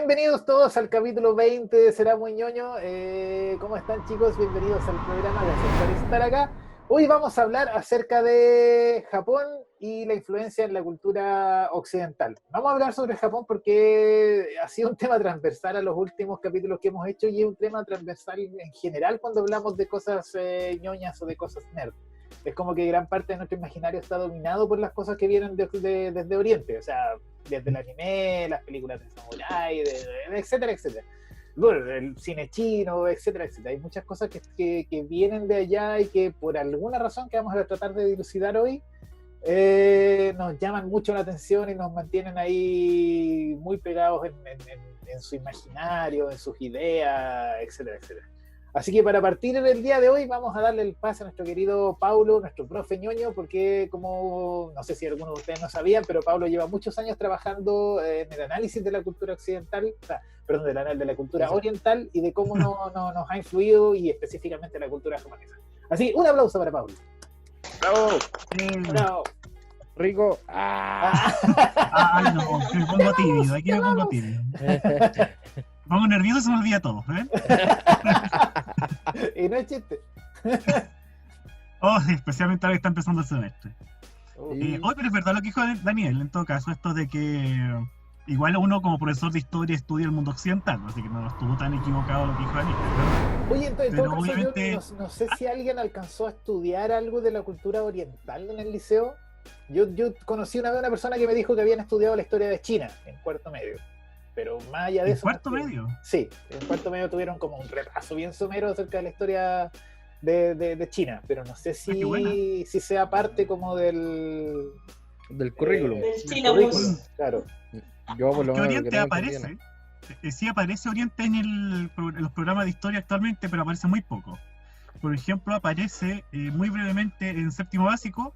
Bienvenidos todos al capítulo 20 de Será Muy Ñoño. ¿Cómo están, chicos? Bienvenidos al programa, gracias por estar acá. Hoy vamos a hablar acerca de Japón y la influencia en la cultura occidental. Vamos a hablar sobre Japón porque ha sido un tema transversal a los últimos capítulos que hemos hecho y es un tema transversal en general cuando hablamos de cosas ñoñas o de cosas nerd. Es como que gran parte de nuestro imaginario está dominado por las cosas que vienen desde Oriente, o sea, desde el anime, las películas de samurái, etcétera, etcétera. Bueno, el cine chino, etcétera, etcétera. Hay muchas cosas que vienen de allá y que por alguna razón que vamos a tratar de dilucidar hoy, nos llaman mucho la atención y nos mantienen ahí muy pegados en su imaginario, en sus ideas, etcétera, etcétera. Así que para partir en el día de hoy vamos a darle el pase a nuestro querido Paulo, nuestro profe ñoño, porque como no sé si algunos de ustedes no sabían, pero Paulo lleva muchos años trabajando en el análisis de la cultura occidental, de la cultura oriental y de cómo nos ha influido y específicamente la cultura japonesa. Así, un aplauso para Paulo. ¡Bravo! Bravo. Rico. Ay, no, me pongo tímido, aquí me pongo tímido. Me pongo nervioso y se me olvida todo, ¿eh? Y no es chiste. Especialmente ahora que está empezando el semestre. Pero es verdad lo que dijo Daniel, en todo caso, esto de que igual uno como profesor de historia estudia el mundo occidental, así que no estuvo tan equivocado lo que dijo Daniel, ¿verdad? Oye, entonces, pero en todo caso, obviamente... yo no sé si alguien alcanzó a estudiar algo de la cultura oriental en el liceo. Yo conocí una vez a una persona que me dijo que habían estudiado la historia de China en cuarto medio. Pero más allá de ¿En eso... cuarto medio? Sí, en cuarto medio tuvieron como un repaso bien somero acerca de la historia de China, pero no sé si sea parte como del currículum. Del China-bus. Claro. Yo por lo que menos Oriente aparece, sí aparece Oriente en los programas de historia actualmente, pero aparece muy poco. Por ejemplo, aparece muy brevemente en séptimo básico.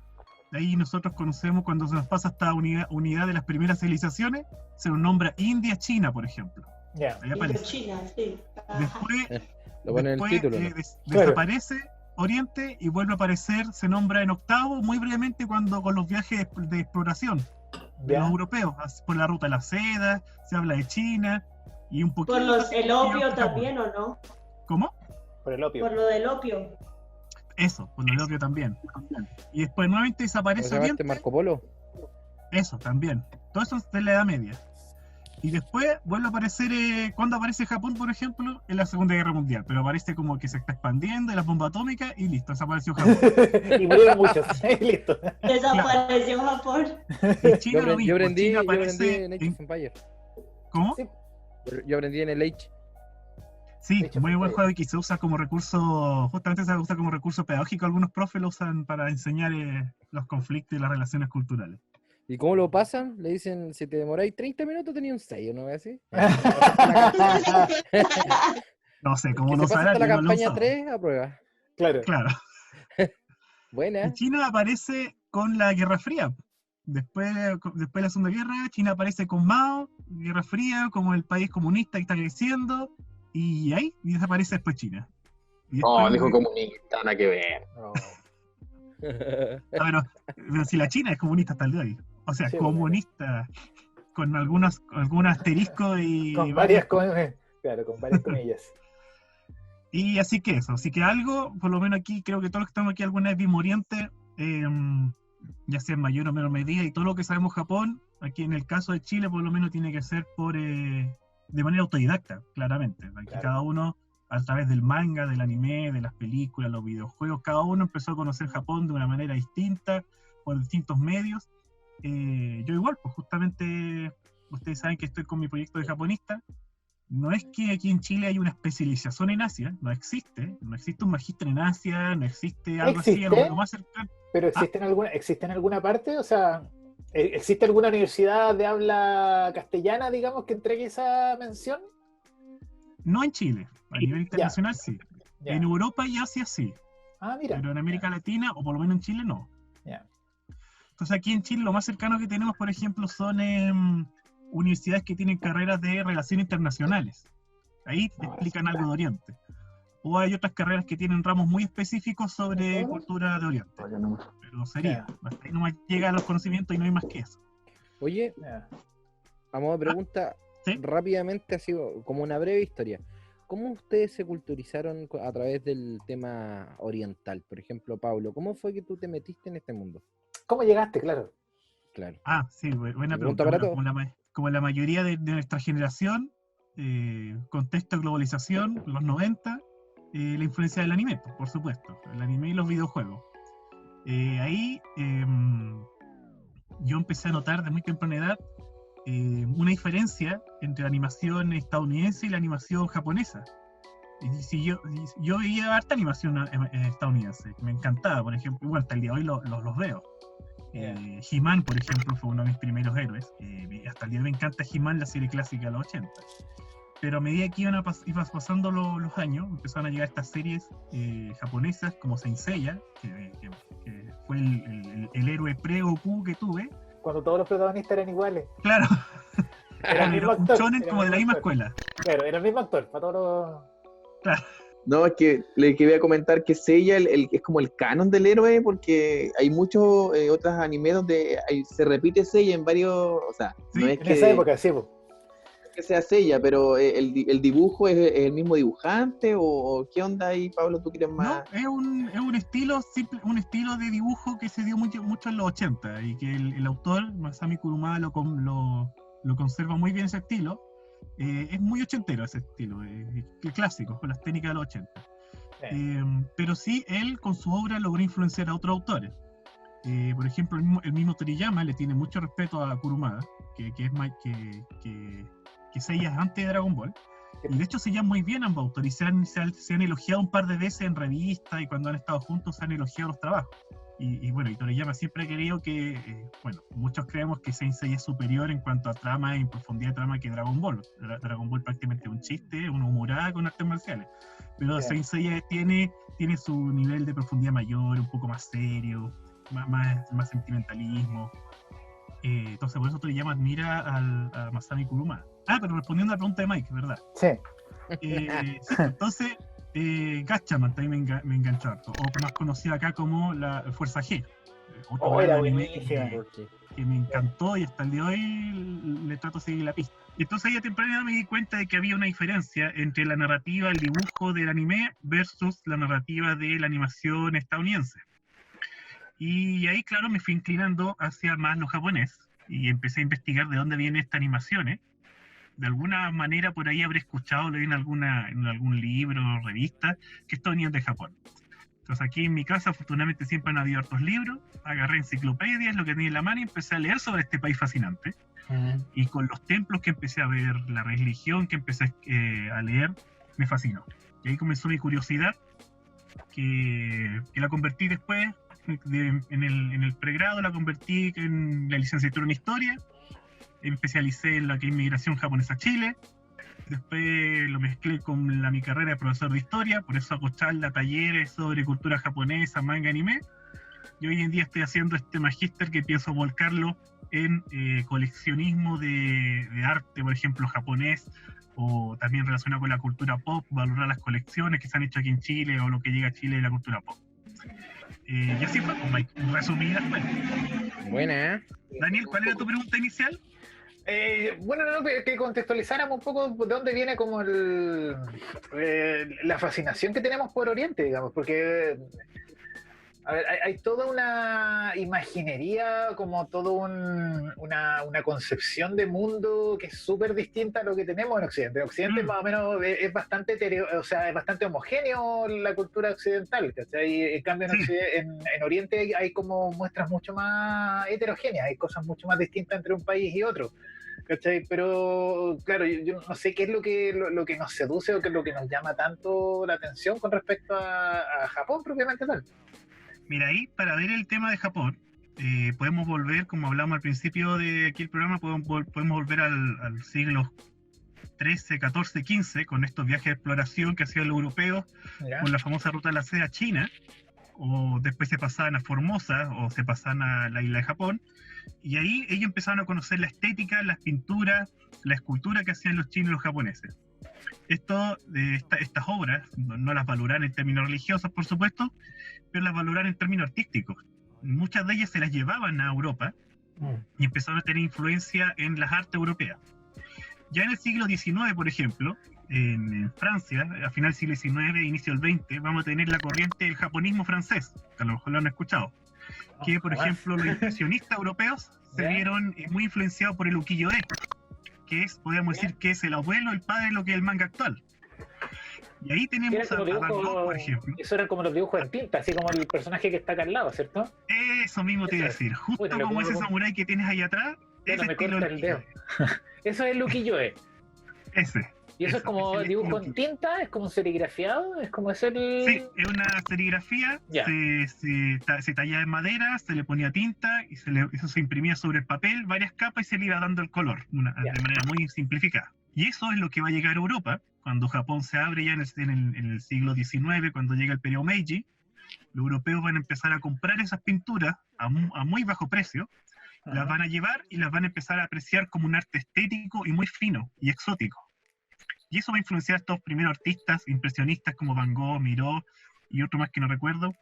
Ahí nosotros conocemos cuando se nos pasa esta unidad de las primeras civilizaciones, se nos nombra India, China, por ejemplo. Yeah. Ahí aparece. China, sí. Después, lo ponen en el título, ¿no? Desaparece Oriente y vuelve a aparecer, se nombra en octavo, muy brevemente cuando con los viajes de exploración de los europeos, por la ruta de la seda, se habla de China y un poquito... Por el opio también, ¿o no? ¿Cómo? Por el opio. Por lo del opio. Eso, por el opio también. Y después nuevamente desaparece Oriente. Marco Polo. Eso, también. Todo eso es de la Edad Media. Y después vuelve a aparecer, cuando aparece Japón, por ejemplo, en la Segunda Guerra Mundial. Pero aparece como que se está expandiendo, y la bomba atómica, y listo, desapareció Japón. Y murieron muchos, listo. Desapareció Japón. En China Yo lo mismo. aprendí China en aparece Age of Empires. ¿Cómo? Sí. Yo aprendí en el Age. Sí, muy buen juego y que se usa como recurso, justamente se usa como recurso pedagógico. Algunos profes lo usan para enseñar los conflictos y las relaciones culturales. ¿Y cómo lo pasan? Le dicen, si te demoráis 30 minutos tenía un 6, ¿no es así? No sé, ¿cómo que lo se pasa usarán? hasta la Yo no lo campaña uso. 3 a prueba. Claro. Claro. Buena. Y China aparece con la Guerra Fría. Después de la Segunda Guerra, China aparece con Mao, Guerra Fría, como el país comunista que está creciendo, y ahí desaparece después China. Y No, después, dijo comunista, nada que ver. No. pero si la China es comunista hasta el día de hoy. O sea, Sí, comunista, con algún asterisco y... Con varias comillas. Y así que eso, así que algo, por lo menos aquí, creo que todos los que estamos aquí alguna vez vimos Oriente, ya sea en mayor o menor medida, y todo lo que sabemos Japón, aquí en el caso de Chile, por lo menos tiene que ser de manera autodidacta, claramente. Aquí Claro. cada uno, a través del manga, del anime, de las películas, los videojuegos, cada uno empezó a conocer Japón de una manera distinta, por distintos medios. Yo igual, pues justamente, ustedes saben que estoy con mi proyecto de japonista. No es que aquí en Chile hay una especialización en Asia, no existe un magíster en Asia, no existe algo así, algo más cercano. ¿Pero existe en alguna parte? O sea, ¿existe alguna universidad de habla castellana, digamos, que entregue esa mención? No en Chile, a nivel internacional sí. Ya. En Europa y Asia sí, Ah, mira. pero en América Latina, o por lo menos en Chile, no. Ya. Entonces aquí en Chile lo más cercano que tenemos, por ejemplo, son universidades que tienen carreras de relaciones internacionales. Ahí te explican algo de Oriente. O hay otras carreras que tienen ramos muy específicos sobre cultura de Oriente. Pero sería, hasta ahí nomás llegan los conocimientos y no hay más que eso. Oye, Ya. a modo de pregunta, Sí. rápidamente, así como una breve historia. ¿Cómo ustedes se culturizaron a través del tema oriental? Por ejemplo, Pablo, ¿cómo fue que tú te metiste en este mundo? ¿Cómo llegaste? Claro. Claro. Sí, buena Pregunta pregunta. para Bueno, todos. como la mayoría de nuestra generación, contexto de globalización, los 90, la influencia del anime, por supuesto, el anime y los videojuegos. Ahí yo empecé a notar de muy temprana edad una diferencia entre la animación estadounidense y la animación japonesa. Y yo veía harta animación estadounidense, me encantaba, por ejemplo, bueno, hasta el día de hoy los veo. He-Man, por ejemplo, fue uno de mis primeros héroes. Hasta el día de hoy me encanta He-Man, la serie clásica de los 80. Pero a medida que iban pasando los años, empezaron a llegar estas series japonesas como Saint Seiya, que fue el héroe pre-Goku que tuve. Cuando todos los protagonistas eran iguales. Claro, Era el mismo un actor. shonen era como el de la mismo misma actor. escuela. Claro, era el mismo actor, para todos los... No, es que le quería comentar que Seiya es como el canon del héroe, porque hay muchos otros animes donde se repite Seiya en varios, o sea, Sí, no es En esa época, sí, po. que sea Seiya, pero el dibujo es el mismo dibujante, o qué onda ahí, Pablo, tú quieres más. No, es un estilo simple, un estilo de dibujo que se dio mucho en los 80 y que el autor, Masami Kurumada, lo conserva muy bien ese estilo. Es muy ochentero ese estilo, clásico, con las técnicas de los 80. Pero sí, él con su obra logró influenciar a otros autores. Por ejemplo, el mismo Toriyama le tiene mucho respeto a Kurumada, que Seiya es antes de Dragon Ball. Y de hecho se llevan muy bien ambos autores y se han elogiado un par de veces en revistas, y cuando han estado juntos se han elogiado los trabajos. Y bueno, y Toriyama siempre ha querido que, muchos creemos que Saint Seiya es superior en cuanto a trama y en profundidad de trama que Dragon Ball. Dragon Ball prácticamente es un chiste, una humorada con artes marciales. Pero Saint Seiya tiene su nivel de profundidad mayor, un poco más serio, más sentimentalismo. Entonces por eso Toriyama admira a Masami Kurumada. Pero respondiendo a la pregunta de Mike, ¿verdad? Sí. Sí, entonces, Gatchaman también me enganchó harto, o más conocida acá como la Fuerza G. Otro Era gran anime buenísima. que me encantó y hasta el día de hoy le trato de seguir la pista. Y entonces ahí a temprana edad me di cuenta de que había una diferencia entre la narrativa, el dibujo del anime versus la narrativa de la animación estadounidense. Y ahí, claro, me fui inclinando hacia más lo japonés y empecé a investigar de dónde vienen estas animaciones. De alguna manera por ahí habré escuchado, leí en algún libro o revista que esto venía de Japón. Entonces aquí en mi casa afortunadamente siempre han habido hartos libros, agarré enciclopedias, lo que tenía en la mano y empecé a leer sobre este país fascinante. Y con los templos que empecé a ver, la religión que empecé a leer, me fascinó. Y ahí comenzó mi curiosidad, que la convertí después, en el pregrado la convertí en la licenciatura en Historia. Me especialicé en la que es inmigración japonesa a Chile, después lo mezclé con mi carrera de profesor de historia, por eso hago charlas, talleres sobre cultura japonesa, manga, anime, y hoy en día estoy haciendo este magíster que pienso volcarlo en coleccionismo de arte, por ejemplo, japonés, o también relacionado con la cultura pop, valorar las colecciones que se han hecho aquí en Chile, o lo que llega a Chile de la cultura pop. Y así fue, resumida. Buena, ¿eh? Daniel, ¿cuál era tu pregunta inicial? Bueno, que contextualizáramos un poco de dónde viene como la fascinación que tenemos por Oriente, digamos, porque a ver, hay toda una imaginería, como toda una concepción de mundo que es súper distinta a lo que tenemos en Occidente. En Occidente más o menos es bastante es bastante homogéneo la cultura occidental, ¿cachai? En cambio en Oriente hay como muestras mucho más heterogéneas, hay cosas mucho más distintas entre un país y otro, ¿cachai? Pero claro, yo no sé qué es lo que nos seduce o qué es lo que nos llama tanto la atención con respecto a Japón propiamente tal. Mira, ahí para ver el tema de Japón, podemos volver, como hablamos al principio de aquí el programa, podemos volver al siglo XIII, XIV, XV, con estos viajes de exploración que hacían los europeos, con la famosa ruta de la seda a China, o después se pasaban a Formosa, o se pasaban a la isla de Japón, y ahí ellos empezaron a conocer la estética, las pinturas, la escultura que hacían los chinos y los japoneses. Estas obras no las valoraron en términos religiosos, por supuesto, pero las valoraron en términos artísticos. Muchas de ellas se las llevaban a Europa y empezaron a tener influencia en las artes europeas. Ya en el siglo XIX, por ejemplo, en Francia, a final del siglo XIX, inicio del XX, vamos a tener la corriente del japonismo francés, que a lo mejor lo han escuchado. Que, por jamás. ejemplo, los impresionistas europeos se ¿Ya? vieron muy influenciados por el ukiyo-e, que es, podríamos decir, que es el abuelo, el padre de lo que es el manga actual. Y ahí Que eran tenemos a como Van Gogh, dibujos, por ejemplo. eso eran como los dibujos en tinta, así como el personaje que está acá al lado, ¿cierto? Eso mismo te iba a Eso es. decir. Justo Bueno, como lo ese puedo- samurái que tienes ahí atrás, Ya no ese me estilo corta del el dedo. ukiyo-e. Eso es el ukiyo-e. Ese. Y eso es Eso, como es el dibujo estilo en tinta, es como serigrafiado, es como es el... Sí, es una serigrafía, Ya. se tallaba en madera, se le ponía tinta y eso se imprimía sobre el papel, varias capas y se le iba dando el color, Ya. de manera muy simplificada. Y eso es lo que va a llegar a Europa, cuando Japón se abre ya en el siglo XIX, cuando llega el periodo Meiji. Los europeos van a empezar a comprar esas pinturas a muy bajo precio, las Ajá. van a llevar y las van a empezar a apreciar como un arte estético y muy fino y exótico. Y eso va a influenciar a estos primeros artistas impresionistas como Van Gogh, Miró y otro más que no recuerdo,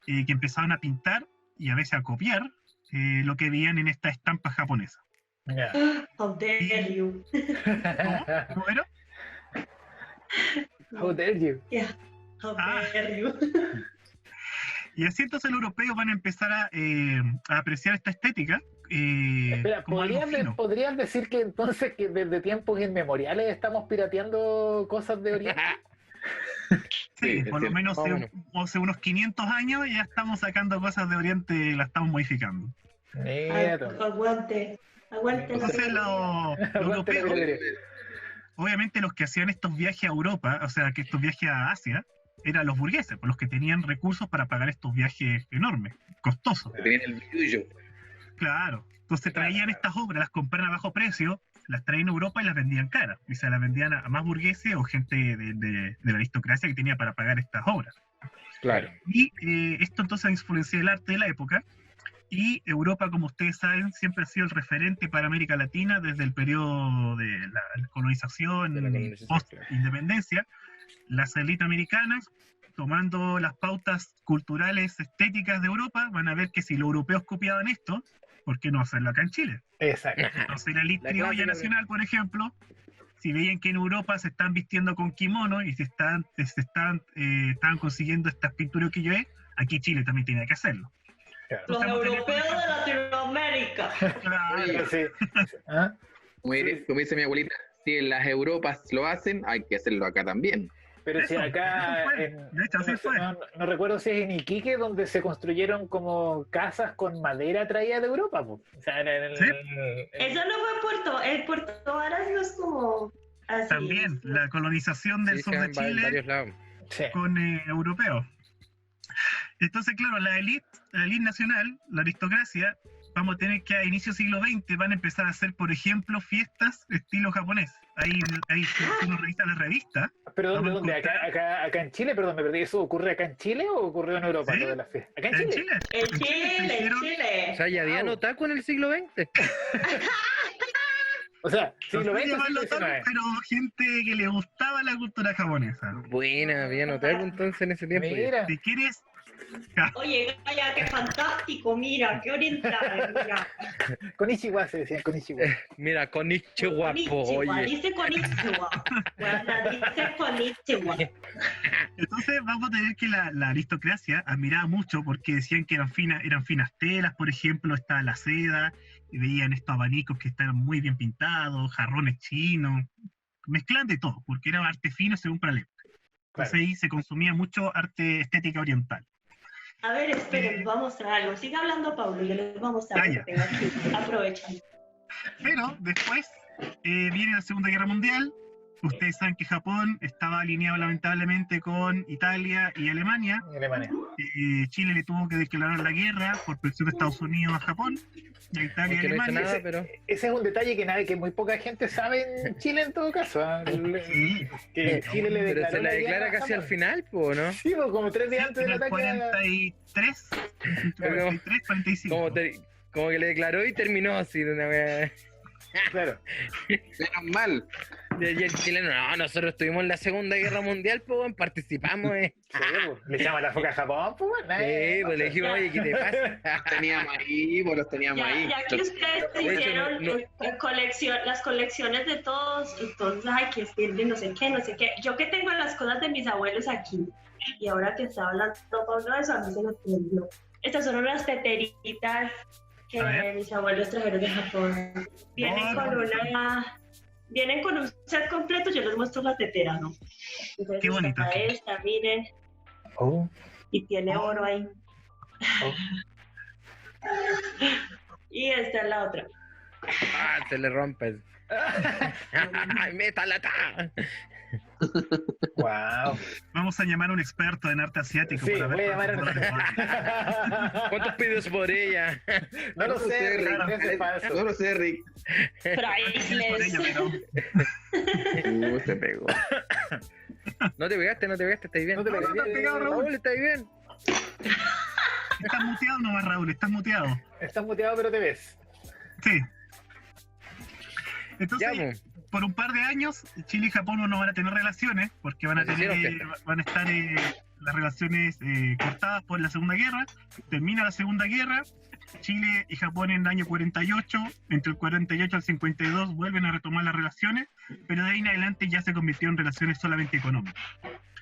que empezaban a pintar y a veces a copiar lo que veían en estas estampas japonesas. Ya. How dare you. ¿Cómo era? How dare you. Yeah. How Ah. dare you. Y así entonces los europeos van a empezar a apreciar esta estética Espera, como algo fino. ¿podrías decir que entonces que desde tiempos inmemoriales estamos pirateando cosas de Oriente? Sí, Sí, por lo es menos más o menos. hace unos 500 años ya estamos sacando cosas de Oriente y las estamos modificando. Mira tú. Aguante. Aguante. Entonces los Aguante la europeos, piratería. obviamente los que hacían estos viajes a Europa, o sea, que estos viajes a Asia, eran los burgueses, pues, los que tenían recursos para pagar estos viajes enormes, costosos. Que tenían el billullo. Claro. Entonces traían Claro. estas obras, las compraban a bajo precio, las traían a Europa y las vendían caras. Y se las vendían a más burgueses o gente de la aristocracia que tenía para pagar estas obras. Claro. Y esto entonces influenció el arte de la época. Y Europa, como ustedes saben, siempre ha sido el referente para América Latina desde el periodo de la colonización, De la colonización, post-independencia. Las élites americanas, tomando las pautas culturales, estéticas de Europa, van a ver que si los europeos copiaban esto, ¿por qué no hacerlo acá en Chile? Exacto. Entonces la élite La criolla clásica nacional, por ejemplo, si veían que en Europa se están vistiendo con kimono y estaban consiguiendo estas pinturas que yo aquí Chile también tenía que hacerlo. Claro. Los Estamos teniendo- europeos de Latinoamérica. Claro. Oye, Sí. ¿Ah? como dice mi abuelita, si en las Europas lo hacen, hay que hacerlo acá también. Pero si Eso, acá, eso fue. en- De hecho, así no, sé, fue. no recuerdo si es en Iquique donde se construyeron como casas con madera traída de Europa, po. O sea, Sí. Eso no fue Puerto. El Puerto Varas no es como así. También la colonización del Sí, sur se de dan en Chile varios lados. sí. con europeos. Entonces, claro, la élite nacional, la aristocracia, vamos a tener que a inicio siglo XX van a empezar a hacer, por ejemplo, fiestas estilo japonés. Ahí si uno revisa la revista, ¿Pero dónde? Vamos a ¿Dónde? ¿Acá en Chile? Perdón, me perdí. ¿Eso ocurre acá en Chile o ocurrió en Europa? Sí. Lo de las fiestas? ¿Acá en en Chile? Chile. En se Chile, en hicieron- Chile. O sea, ya había Wow. otaku en el siglo XX. O sea, no siglo sé XX, llamarlo siglo tal, XIX. pero gente que le gustaba la cultura japonesa. Buena, había otaku entonces en ese tiempo. ya. Mira, Si quieres, Oye, vaya, qué fantástico, mira, qué oriental, mira. Konichiwa se decían, Konichiwa. Mira, con Nietzsche guapo, Konnichiwa, oye. dice Konnichiwa. Bueno, dice Konnichiwa. entonces vamos a tener que la aristocracia admiraba mucho porque decían que eran finas telas, por ejemplo, estaba la seda, y veían estos abanicos que estaban muy bien pintados, jarrones chinos, mezclan de todo, porque era arte fino según para la época. Entonces ahí se consumía mucho arte estética oriental. A ver, esperen, vamos a mostrar algo. Sigue hablando Pablo, yo les voy a mostrar lo que tengo aquí. Aprovechen. Pero después viene la Segunda Guerra Mundial. Ustedes saben que Japón estaba alineado lamentablemente con Italia y Alemania. En Alemania. Chile le tuvo que declarar la guerra por presión de Estados Unidos a Japón, y a Italia y Aunque no hizo Alemania. nada, pero Ese es un detalle que muy poca gente sabe en Chile en todo caso. ¿Ah? Sí, Que Chile le pero declaró se la guerra declara a casi al Japón. final, po, ¿no? Sí, pues, como 3 días antes en del el ataque. 43, 45. Como que le declaró y terminó así de una vez. Claro. Menos mal. Y el chileno, no, nosotros estuvimos en la Segunda Guerra Mundial, pues, weón, participamos, Sí, pues, le echamos la foca a Japón, pues, bueno, Sí, pues le dijimos, oye, ¿qué te pasa? Los teníamos ahí, pues los teníamos ahí. Ya que ustedes De hecho, hicieron las colecciones de todos, entonces, ay, que sirve, no sé qué. Yo que tengo las cosas de mis abuelos aquí, y ahora que está hablando Pablo de eso, a mí se me perdió. Estas son unas teteritas que mis abuelos trajeron de Japón. Vienen con un set completo, yo les muestro la tetera, ¿no? Entonces, Qué bonita. Esta, miren, Oh, y tiene oro ahí. oh. Y esta es la otra. Ah, se le rompe. ¡Ay, métala! Wow. Vamos a llamar a un experto en arte asiático Sí, para ver. voy a llamar a... ¿Cuántos pides por ella? No lo sé, Rick, Rick. ese es falso. No lo sé, Rick. Priceless. Se pegó. No te pegaste, ¿estás bien? No te pegaste, ¿Estás bien? pegado, Raúl. ¿estás bien? Estás muteado nomás, Raúl, estás muteado. Estás muteado, pero te ves. Sí. Entonces, Ya, pues. por un par de años, Chile y Japón no van a tener relaciones, porque van a ¿Hicieron van a estar las relaciones cortadas por la Segunda Guerra. Termina la Segunda Guerra, Chile y Japón en el año 48, entre el 48 al 52 vuelven a retomar las relaciones, pero de ahí en adelante ya se convirtieron en relaciones solamente económicas.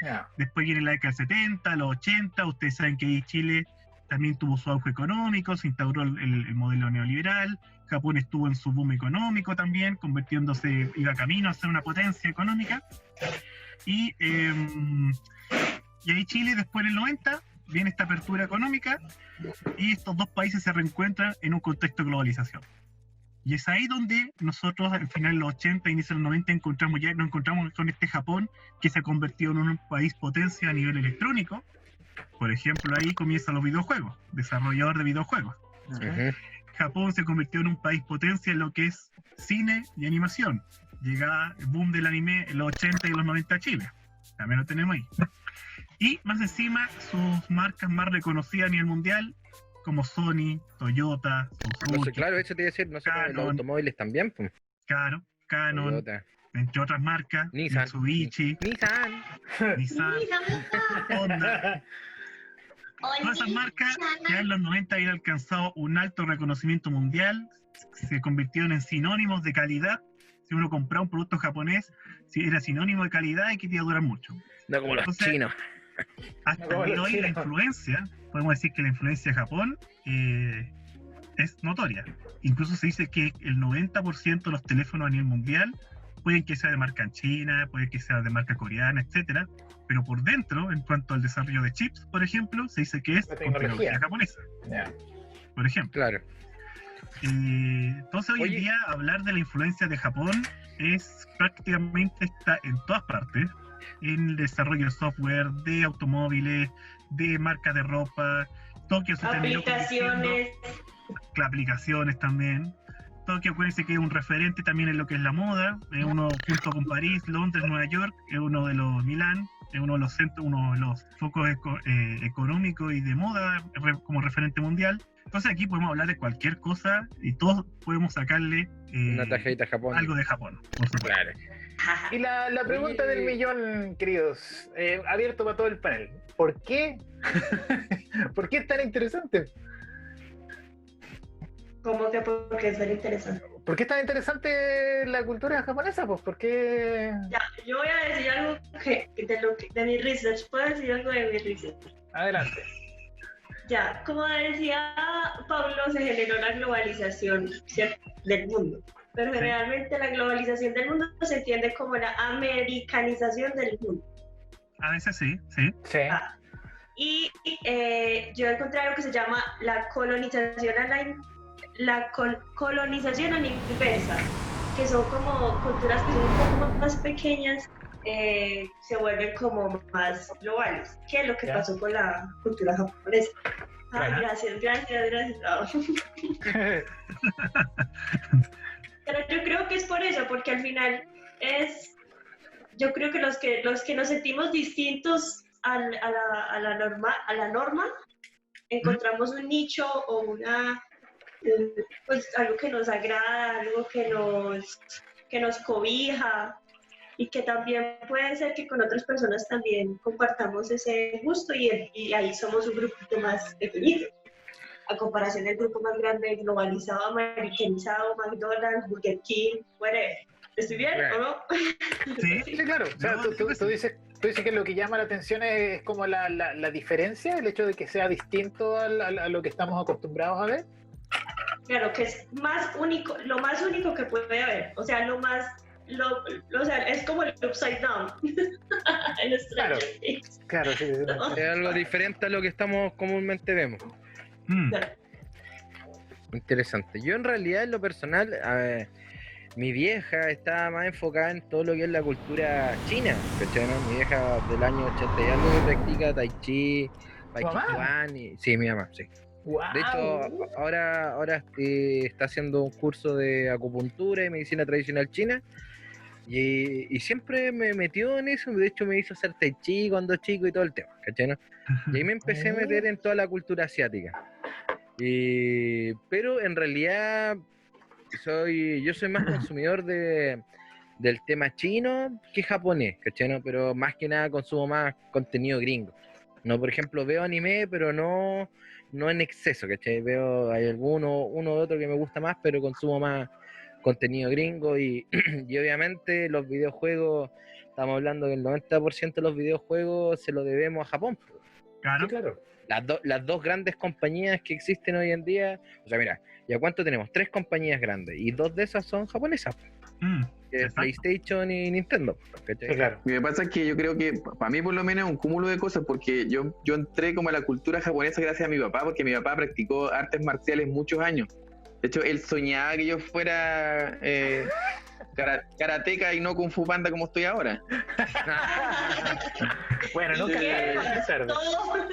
Ya. Después viene la década del 70, los 80, ustedes saben que ahí Chile también tuvo su auge económico, se instauró el modelo neoliberal, Japón estuvo en su boom económico también, convirtiéndose, iba camino a ser una potencia económica, y ahí Chile después en el 90 viene esta apertura económica, y estos dos países se reencuentran en un contexto de globalización. Y es ahí donde nosotros, al final de los 80, inicio de los 90, nos encontramos con este Japón que se ha convertido en un país potencia a nivel electrónico. Por ejemplo, ahí comienzan los videojuegos, desarrollador de videojuegos. Ujú. Japón se convirtió en un país potencia en lo que es cine y animación. Llega el boom del anime en los 80 y los 90 a Chile. También lo tenemos ahí. Y más encima, sus marcas más reconocidas a nivel mundial, como Sony, Toyota, No sé, Suzuki, claro, eso te iba a decir, no sé, los Canon. automóviles también, pues. Canon, Toyota. entre otras marcas, Nissan. Mitsubishi, Nissan, Honda. Todas esas marcas ya en los 90 habían alcanzado un alto reconocimiento mundial, se convirtieron en sinónimos de calidad. Si uno compraba un producto japonés, si era sinónimo de calidad y que te iba a durar mucho. No como los Entonces, chinos. Hasta No, el día de los hoy la chinos. influencia, podemos decir que la influencia de Japón es notoria. Incluso se dice que el 90% de los teléfonos a nivel mundial pueden que sea de marca china, puede que sea de marca coreana, etcétera, pero por dentro, en cuanto al desarrollo de chips, por ejemplo, se dice que es La con tecnología. tecnología japonesa, Ya. por ejemplo. Claro. Entonces hoy Oye. en día hablar de la influencia de Japón es prácticamente está en todas partes, en el desarrollo de software, de automóviles, de marcas de ropa. Tokio se terminó convirtiendo- aplicaciones también. Tokio, acuérdense que es un referente también en lo que es la moda, es uno junto con París, Londres, Nueva York, es uno de los Milán, es uno de los centros, uno de los focos económicos y de moda como referente mundial. Entonces aquí podemos hablar de cualquier cosa y todos podemos sacarle Una tajadita a Japón. algo de Japón, por supuesto. Claro. Y la pregunta Oye. del millón, queridos, abierto para todo el panel. ¿Por qué? ¿Por qué es tan interesante? ¿Cómo que porque es muy interesante? ¿Por qué es tan interesante la cultura japonesa? Pues porque... Ya, yo voy a decir algo de mi research. ¿Puedo decir algo de mi research? Adelante. Ya, como decía Pablo, se generó la globalización, ¿cierto?, del mundo. Pero Sí. generalmente la globalización del mundo se entiende como la americanización del mundo. A veces sí, sí. Sí. Ah, y yo encontré algo que se llama la colonización colonización a la inversa, que son como culturas que son un poco más pequeñas, se vuelven como más globales, que es lo que Ya. pasó con la cultura japonesa. Ay, Ajá. gracias. Ah. Pero yo creo que es por eso, porque al final yo creo que los que nos sentimos distintos a la norma, encontramos un nicho o pues algo que nos agrada, algo que nos cobija, y que también puede ser que con otras personas también compartamos ese gusto y ahí somos un grupito más pequeñito. A comparación del grupo más grande, globalizado, americanizado, McDonald's, Burger King, whatever. ¿Estoy bien o no? Sí, Sí, claro. O sea, No, tú dices que lo que llama la atención es como la diferencia, el hecho de que sea distinto a lo que estamos acostumbrados a ver. Claro, que es más único, lo más único que puede haber. O sea, o sea, es como el upside down. En Claro. Stranger Things. Claro, sí. ¿No? Es algo diferente a lo que estamos comúnmente vemos. Claro. Interesante. Yo en realidad en lo personal, mi vieja estaba más enfocada en todo lo que es la cultura china, ¿cachai? ¿No? Mi vieja del año 80 y algo que practica tai chi, ¿Tu mamá? Chuan sí, mi mamá, sí. ¡Wow! De hecho, ahora está haciendo un curso de acupuntura y medicina tradicional china y siempre me metió en eso. De hecho, me hizo hacer tai chi cuando chico y todo el tema, ¿cachai? ¿No? Y ahí me empecé a meter en toda la cultura asiática. Pero en realidad yo soy más consumidor del tema chino que japonés, ¿cachai? ¿No? Pero más que nada consumo más contenido gringo. No, por ejemplo, veo anime, pero no en exceso, ¿cachai? Hay uno u otro que me gusta más, pero consumo más contenido gringo y obviamente los videojuegos, estamos hablando que el 90% de los videojuegos se lo debemos a Japón. claro. Sí, claro. Las dos grandes compañías que existen hoy en día, o sea, mira, ¿ya cuánto tenemos? 3 compañías grandes y 2 de esas son japonesas, que es Exacto. PlayStation y Nintendo, ¿cachai? Sí, claro. Lo que pasa es que yo creo que para mí por lo menos es un cúmulo de cosas, porque yo entré como a la cultura japonesa gracias a mi papá, porque mi papá practicó artes marciales muchos años. De hecho, él soñaba que yo fuera karateca y no kung fu panda como estoy ahora. Bueno, nunca es tarde. Todo.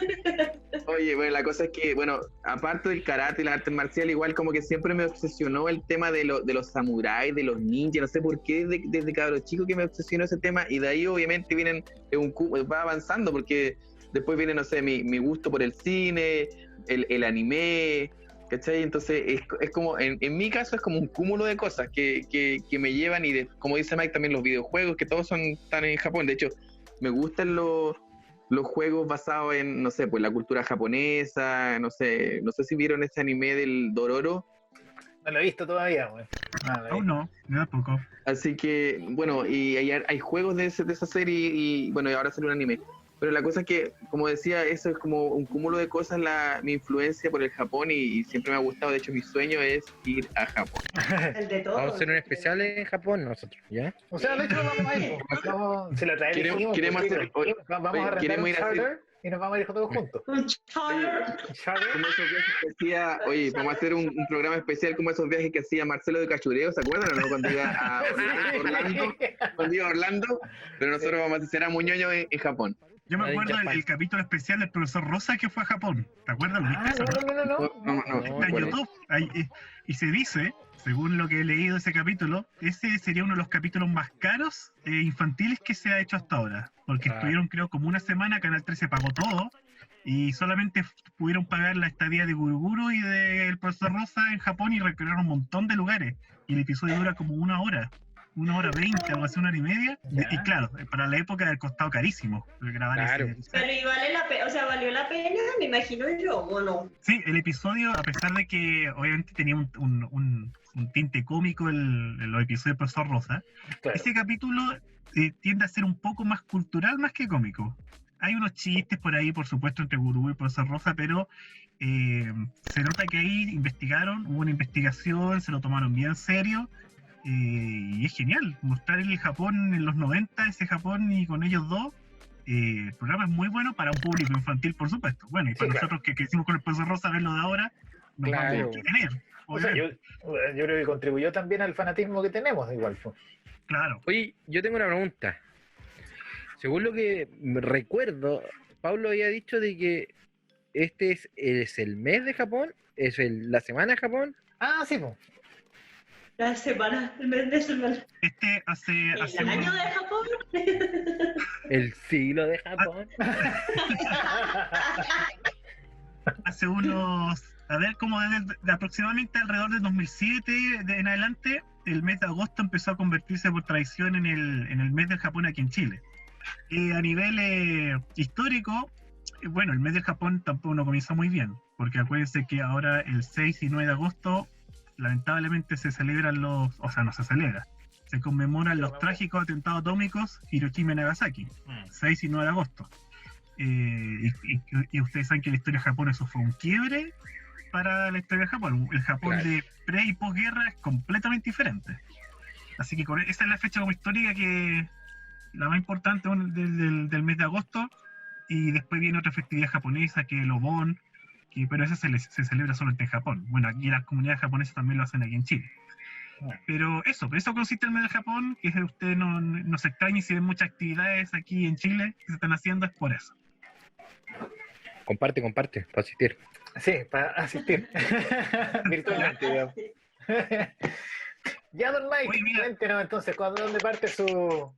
Oye, bueno, la cosa es que, bueno, aparte del karate y las artes marciales, igual como que siempre me obsesionó el tema de los samuráis, de los ninjas, no sé por qué desde cabro chico que me obsesionó ese tema, y de ahí obviamente va avanzando, porque después viene, no sé, mi gusto por el cine, el anime, ¿cachai? Entonces es como, en mi caso es como un cúmulo de cosas que me llevan, y como dice Mike, también los videojuegos, que todos están en Japón. De hecho, me gustan los juegos basados en, no sé, pues la cultura japonesa, no sé si vieron ese anime del Dororo. No lo he visto todavía, güey. Aún no, tampoco. Así que, bueno, y hay juegos de esa serie y, bueno, y ahora sale un anime. Pero la cosa es que, como decía, eso es como un cúmulo de cosas, mi influencia por el Japón, y siempre me ha gustado. De hecho, mi sueño es ir a Japón. El de todo. Vamos a hacer un especial en Japón nosotros, ¿ya? O sea, de hecho, vamos a ir. Se lo traemos. Queremos hacer- oye, Vamos a arrendar queremos un ir a hacer- charter y nos vamos a ir todos juntos. Un charter. Un charter. Como esos viajes que hacía, oye, vamos a hacer un programa especial como esos viajes que hacía Marcelo de Cachureo, ¿se acuerdan o no? Cuando iba a Orlando, pero nosotros vamos a hacer a Muñoño en Japón. Yo me Ahí acuerdo ya el capítulo especial del profesor Rosa que fue a Japón. ¿Te acuerdas? ¿Lo viste Ah, eso? no. No, Está en ¿cuál es? YouTube. Y se dice, según lo que he leído de ese capítulo, ese sería uno de los capítulos más caros infantiles que se ha hecho hasta ahora. Porque estuvieron, creo, como una semana, Canal 13 pagó todo, y solamente pudieron pagar la estadía de Guruguru y del profesor Rosa en Japón, y recrearon un montón de lugares. Y el episodio dura como 1 hora 20, algo así, 1 hora y media. Ya. Y claro, para la época ha costado carísimo grabar Claro. ese. Pero y vale la pena, o sea, ¿valió la pena? Me imagino yo, ¿o no? Sí, el episodio, a pesar de que obviamente tenía un tinte cómico los episodios del profesor Rosa, Claro. ese capítulo tiende a ser un poco más cultural más que cómico. Hay unos chistes por ahí, por supuesto, entre Gurú y profesor Rosa, pero se nota que ahí hubo una investigación, se lo tomaron bien en serio. Y es genial mostrar el Japón en los 90, ese Japón, y con ellos dos. El programa es muy bueno para un público infantil, por supuesto. Bueno, y para Sí, nosotros que crecimos con el profesor Rosa, verlo de ahora, nos Claro. vamos a entretener. O sea, yo creo que contribuyó también al fanatismo que tenemos, igual. Pues. Claro. Oye, yo tengo una pregunta. Según lo que recuerdo, Pablo había dicho de que este es el mes de Japón, la semana de Japón. Ah, sí, pues. La semana, el mes de semana. Hace El año de Japón. El siglo de Japón. unos, a ver, como desde aproximadamente alrededor del 2007 en adelante, el mes de agosto empezó a convertirse por tradición en el mes del Japón aquí en Chile. A nivel histórico, bueno, el mes del Japón tampoco no comienza muy bien, porque acuérdense que ahora el 6 y 9 de agosto lamentablemente se celebran no se celebra, se conmemoran los trágicos atentados atómicos Hiroshima y Nagasaki, 6 y 9 de agosto. Y ustedes saben que la historia de Japón eso fue un quiebre para la historia de Japón. El Japón Claro. de pre y posguerra es completamente diferente. Así que esa es la fecha como histórica que la más importante del mes de agosto. Y después viene otra festividad japonesa que es el Obon, pero esa se celebra solamente en Japón. Bueno, aquí las comunidades japonesas también lo hacen aquí en Chile. Pero eso consiste en el mes de Japón, que usted no se extrañe si ven muchas actividades aquí en Chile que se están haciendo, es por eso. Comparte, para asistir. Sí, para asistir. Virtualmente, digamos. Ya, don Mike, Oye, mira. cuéntenos entonces, ¿dónde parte su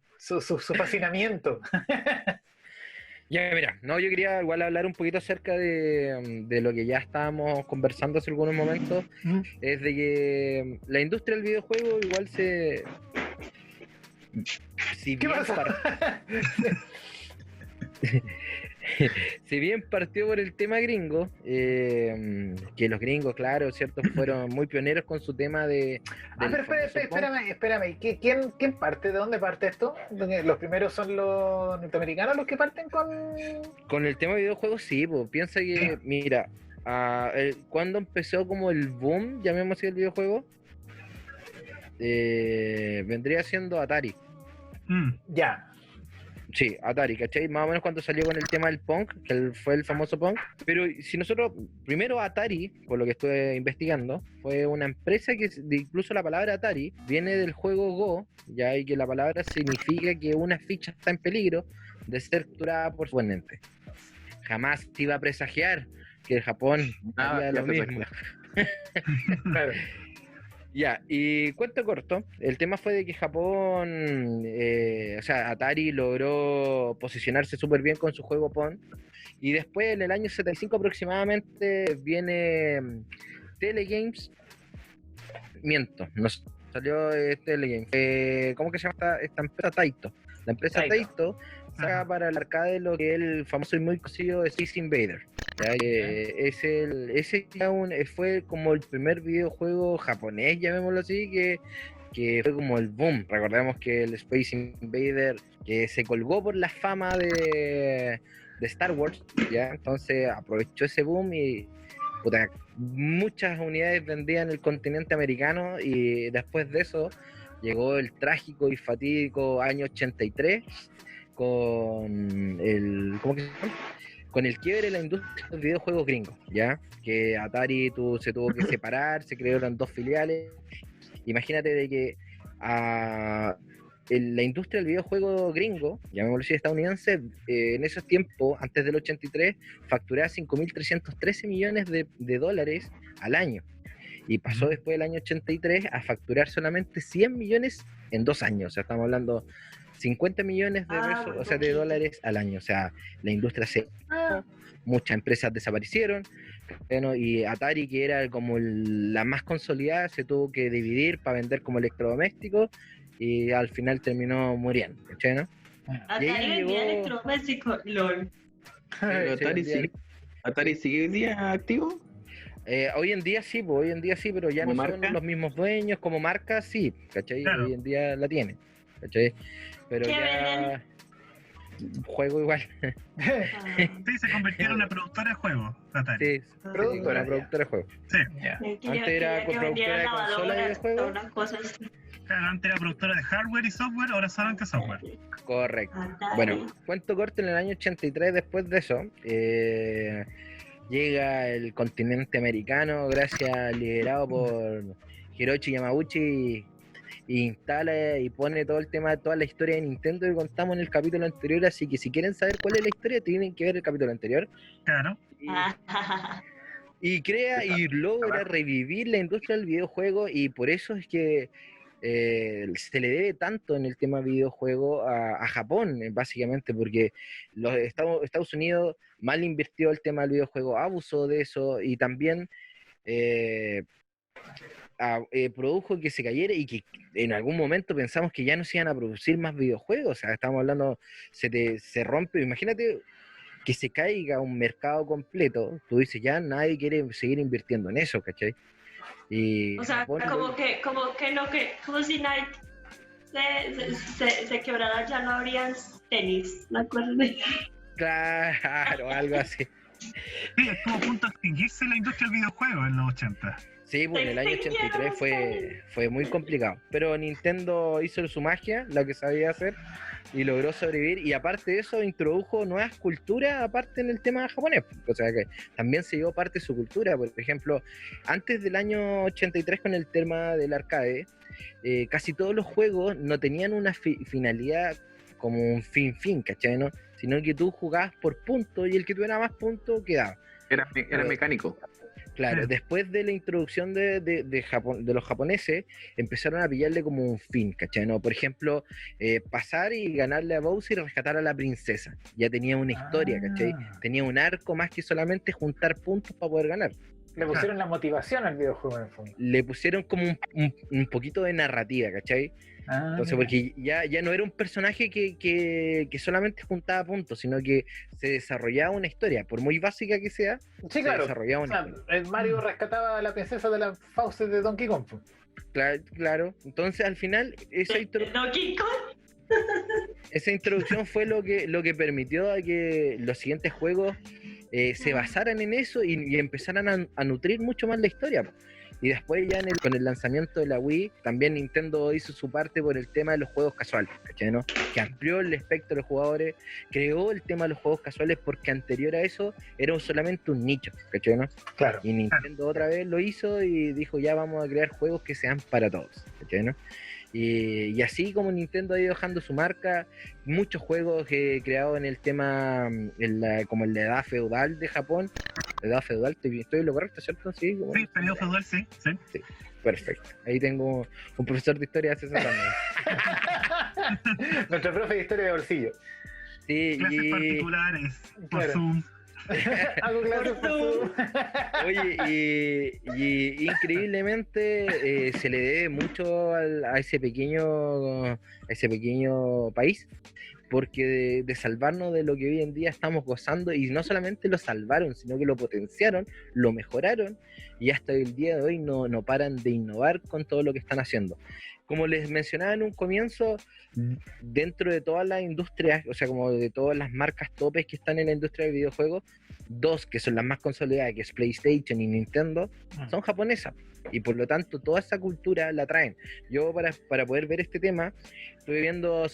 fascinamiento? Ya, mira, no, yo quería igual hablar un poquito acerca de lo que ya estábamos conversando hace algunos momentos, es de que la industria del videojuego igual si ¿Qué bien pasa? si bien partió por el tema gringo, que los gringos, claro, cierto, fueron muy pioneros con su tema del Pero famoso punk. espérame. ¿Quién parte? ¿De dónde parte esto? ¿Los primeros son los norteamericanos los que parten con...? Con el tema de videojuegos, sí, pues, piensa que, mira, cuando empezó como el boom, llamémoslo así, el videojuego, vendría siendo Atari. Ya. Sí, Atari, ¿cachai? Más o menos cuando salió con el tema del punk, que fue el famoso punk. Pero si nosotros, primero Atari, por lo que estuve investigando, fue una empresa que, incluso la palabra Atari, viene del juego Go, ya, y que la palabra significa que una ficha está en peligro de ser capturada por su oponente. Jamás te iba a presagiar que el Japón haría lo mismo. Claro. Ya, y cuento corto, el tema fue de que Japón, Atari logró posicionarse súper bien con su juego Pong, y después en el año 75 aproximadamente viene Telegames, nos salió Telegames, ¿cómo que se llama esta empresa? Taito. La empresa Taito saca para el arcade lo que es el famoso y muy conocido Space Invader. ¿Ya? Fue como el primer videojuego japonés, llamémoslo así, que fue como el boom. Recordemos que el Space Invader que se colgó por la fama de Star Wars, ¿ya? Entonces aprovechó ese boom y muchas unidades vendían en el continente americano, y después de eso llegó el trágico y fatídico año 83 con ¿cómo que se llama? Con el quiebre de la industria de los videojuegos gringos, ¿ya? Que Atari se tuvo que separar, se crearon dos filiales. Imagínate de que la industria del videojuego gringo, llamémoslo así, estadounidense, en esos tiempos, antes del 83, facturaba 5.313 millones de dólares al año. Y pasó después del año 83 a facturar solamente 100 millones en 2 años. O sea, estamos hablando 50 millones de pesos, o sea, de dólares al año. O sea, la industria muchas empresas desaparecieron, bueno, y Atari, que era como la más consolidada, se tuvo que dividir para vender como electrodomésticos, y al final terminó muriendo, ¿cachai, no? Atari vendía electrodomésticos, LOL. ¿Atari sigue hoy día activo? Hoy en día sí, pero ya no son los mismos dueños, como marca sí, ¿cachai? Claro. Hoy en día la tienen, ¿cachai? Pero ¿Qué ya juego igual. Sí, se convirtió en una productora de juegos, Atari. Sí, Productora, una productora de juegos. Sí. Antes era productora de consola y de juegos. Claro, antes era productora de hardware y software, ahora solamente software. Correcto. Bueno, cuento corto, en el año 83, después de eso, llega el continente americano, liderado por Hiroshi Yamauchi, y instala y pone todo el tema, toda la historia de Nintendo que contamos en el capítulo anterior. Así que si quieren saber cuál es la historia, tienen que ver el capítulo anterior. Claro. Y crea y logra revivir la industria del videojuego, y por eso es que se le debe tanto en el tema videojuego a Japón, básicamente, porque los Estados Unidos mal invirtió el tema del videojuego, abusó de eso, y también produjo que se cayera y que en algún momento pensamos que ya no se iban a producir más videojuegos. O sea, estamos hablando, se rompe, imagínate que se caiga un mercado completo, tú dices, ya nadie quiere seguir invirtiendo en eso, ¿cachai? Y O sea, Japón, como si Nike se quebrara, ya no habrían tenis, ¿me acuerdo? claro, algo así. Sí, estuvo a punto de extinguirse la industria del videojuego en los 80. Sí, pues en el año 83 fue muy complicado, pero Nintendo hizo su magia, lo que sabía hacer, y logró sobrevivir, y aparte de eso introdujo nuevas culturas aparte en el tema japonés, o sea que también se llevó parte de su cultura. Por ejemplo, antes del año 83 con el tema del arcade, casi todos los juegos no tenían una finalidad como un fin, ¿cachai? ¿No? Sino que tú jugabas por puntos y el que tuviera más puntos quedaba. Era mecánico. Claro, después de la introducción de Japón, de los japoneses, empezaron a pillarle como un fin, ¿cachai? ¿No? Por ejemplo, pasar y ganarle a Bowser y rescatar a la princesa. Ya tenía una historia, ¿cachai? Tenía un arco más que solamente juntar puntos para poder ganar. Le pusieron la motivación al videojuego en el fondo. Le pusieron como un poquito de narrativa, ¿cachai? Entonces, porque ya no era un personaje que solamente juntaba puntos, sino que se desarrollaba una historia, por muy básica que sea, Sí, claro. desarrollaba una historia. El Mario rescataba a la princesa de las fauces de Donkey Kong. Claro. Entonces, al final, ¿Donkey Kong? esa introducción fue lo que permitió a que los siguientes juegos se basaran en eso y empezaran a nutrir mucho más la historia. Y después ya con el lanzamiento de la Wii, también Nintendo hizo su parte por el tema de los juegos casuales, ¿cachai? ¿No? Que amplió el espectro de los jugadores, creó el tema de los juegos casuales, porque anterior a eso era solamente un nicho, ¿cachai? ¿No? Claro. Y Nintendo otra vez lo hizo y dijo, ya vamos a crear juegos que sean para todos, ¿cachai? ¿No? Y así como Nintendo ha ido dejando su marca, muchos juegos creados en el tema, como el de edad feudal de Japón. Edad feudal, estoy lo correcto, ¿cierto? Sí, periodo feudal, sí. Perfecto. Ahí tengo un profesor de historia hace 60 años. Nuestro profe de historia de bolsillo. Sí, clases particulares, por Zoom. Hago clases por Zoom. Oye, y increíblemente se le debe mucho a ese pequeño país, porque de salvarnos de lo que hoy en día estamos gozando, y no solamente lo salvaron, sino que lo potenciaron, lo mejoraron, y hasta el día de hoy no paran de innovar con todo lo que están haciendo. Como les mencionaba en un comienzo, dentro de todas las industrias, o sea, como de todas las marcas topes que están en la industria del videojuego, dos que son las más consolidadas, que es PlayStation y Nintendo, son japonesas, y por lo tanto toda esa cultura la traen. Yo para poder ver este tema estuve viendo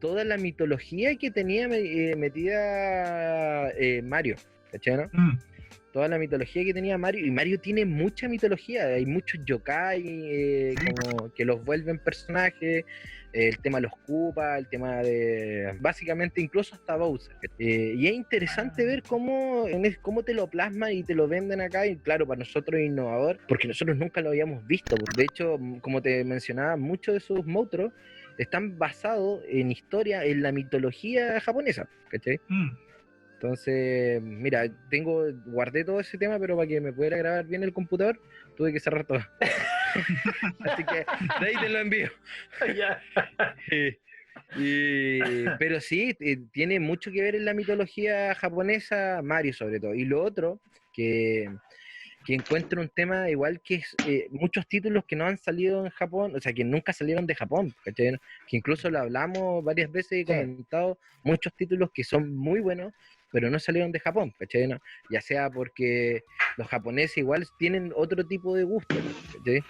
toda la mitología que tenía metida Mario, ¿cachai? ¿No? Toda la mitología que tenía Mario, y Mario tiene mucha mitología, hay muchos yokai como que los vuelven personajes, el tema de los Koopa, el tema de básicamente incluso hasta Bowser, y es interesante ver cómo te lo plasman y te lo venden acá, y claro, para nosotros es innovador, porque nosotros nunca lo habíamos visto. De hecho, como te mencionaba, muchos de sus monstruos están basados en historia, en la mitología japonesa, ¿cachai? Entonces, mira, guardé todo ese tema, pero para que me pudiera grabar bien el computador, tuve que cerrar todo. Así que de ahí te lo envío. Pero sí, tiene mucho que ver en la mitología japonesa, Mario sobre todo. Y lo otro, que encuentro un tema igual, que es muchos títulos que no han salido en Japón, o sea, que nunca salieron de Japón, ¿cachai? Que incluso lo hablamos varias veces y comentado, muchos títulos que son muy buenos, pero no salieron de Japón, ¿cachai? ¿No? Ya sea porque los japoneses igual tienen otro tipo de gusto, ¿cachai?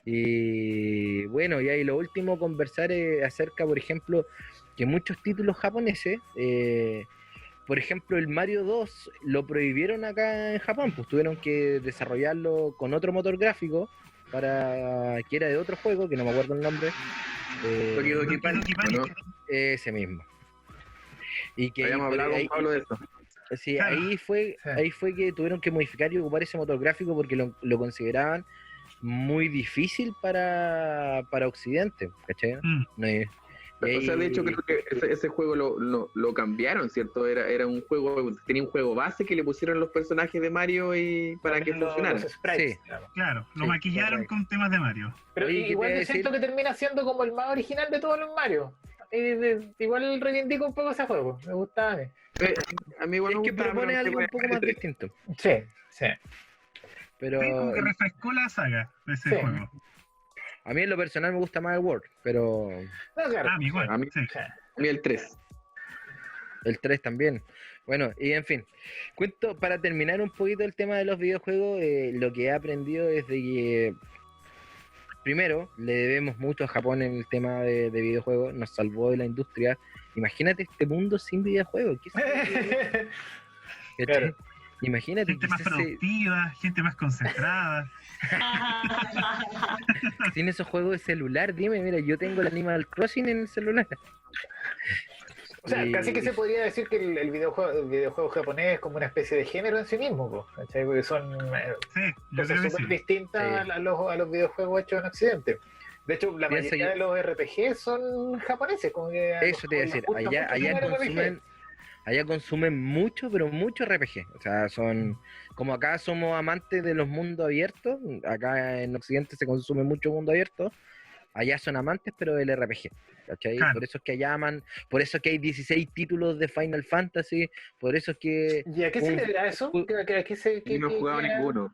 Y bueno, y ahí lo último, conversar acerca, por ejemplo, que muchos títulos japoneses, por ejemplo, el Mario 2 lo prohibieron acá en Japón, pues tuvieron que desarrollarlo con otro motor gráfico, que era de otro juego, que no me acuerdo el nombre. Doki Panic, ¿no? Ese mismo. Y que habíamos hablado con Pablo de eso. Sí, ahí fue que tuvieron que modificar y ocupar ese motor gráfico porque lo consideraban muy difícil para Occidente, ¿cachai? Y O sea, de hecho creo que ese juego lo cambiaron, ¿cierto? Era un juego, tenía un juego base que le pusieron los personajes de Mario y para que funcionara. Los sprites, Sí. Claro, lo Sí, maquillaron correcto. con temas de Mario. Pero Oye, ¿qué igual te iba yo a siento que termina siendo como el más original de todos los Mario. Igual reivindico un poco ese juego, me gustaba a mí. A mí igual Es me que gustaba, propone pero algo un poco más tres. distinto. Sí, sí. Pero Sí, como que refrescó la saga de ese Sí. juego. a mí en lo personal me gusta más el World, pero No, claro. Ah, igual. A mí- Sí. Sí. A mí el 3. el 3 también. Bueno, y en fin, cuento para terminar un poquito el tema de los videojuegos, lo que he aprendido es de que primero le debemos mucho a Japón en el tema de videojuegos, nos salvó de la industria. Imagínate este mundo sin videojuegos. ¿Qué sería? Claro. Imagínate Gente que más productiva, gente más concentrada. sin esos juegos de celular, dime, mira, yo tengo el Animal Crossing en el celular. O sea, Y- casi que se podría decir que el videojuego japonés es como una especie de género en sí mismo, po, ¿cachai? Porque son Sí, yo cosas creo que súper sí. distintas Sí. a los videojuegos hechos en Occidente. De hecho, la Piensa mayoría que- de los RPG son japoneses. Como que Eso te iba a les decir, gusta mucho allá jugar RPG. consumen mucho, pero mucho RPG. O sea, son, como acá somos amantes de los mundos abiertos, acá en Occidente se consume mucho mundo abierto, allá son amantes, pero del RPG. ¿Cachai? Claro. Por eso es que allá aman, por eso es que hay 16 títulos de Final Fantasy, por eso es que ¿Y a qué se un- deberá eso? un- ¿A qué se, Y no he jugado qué hará- ninguno.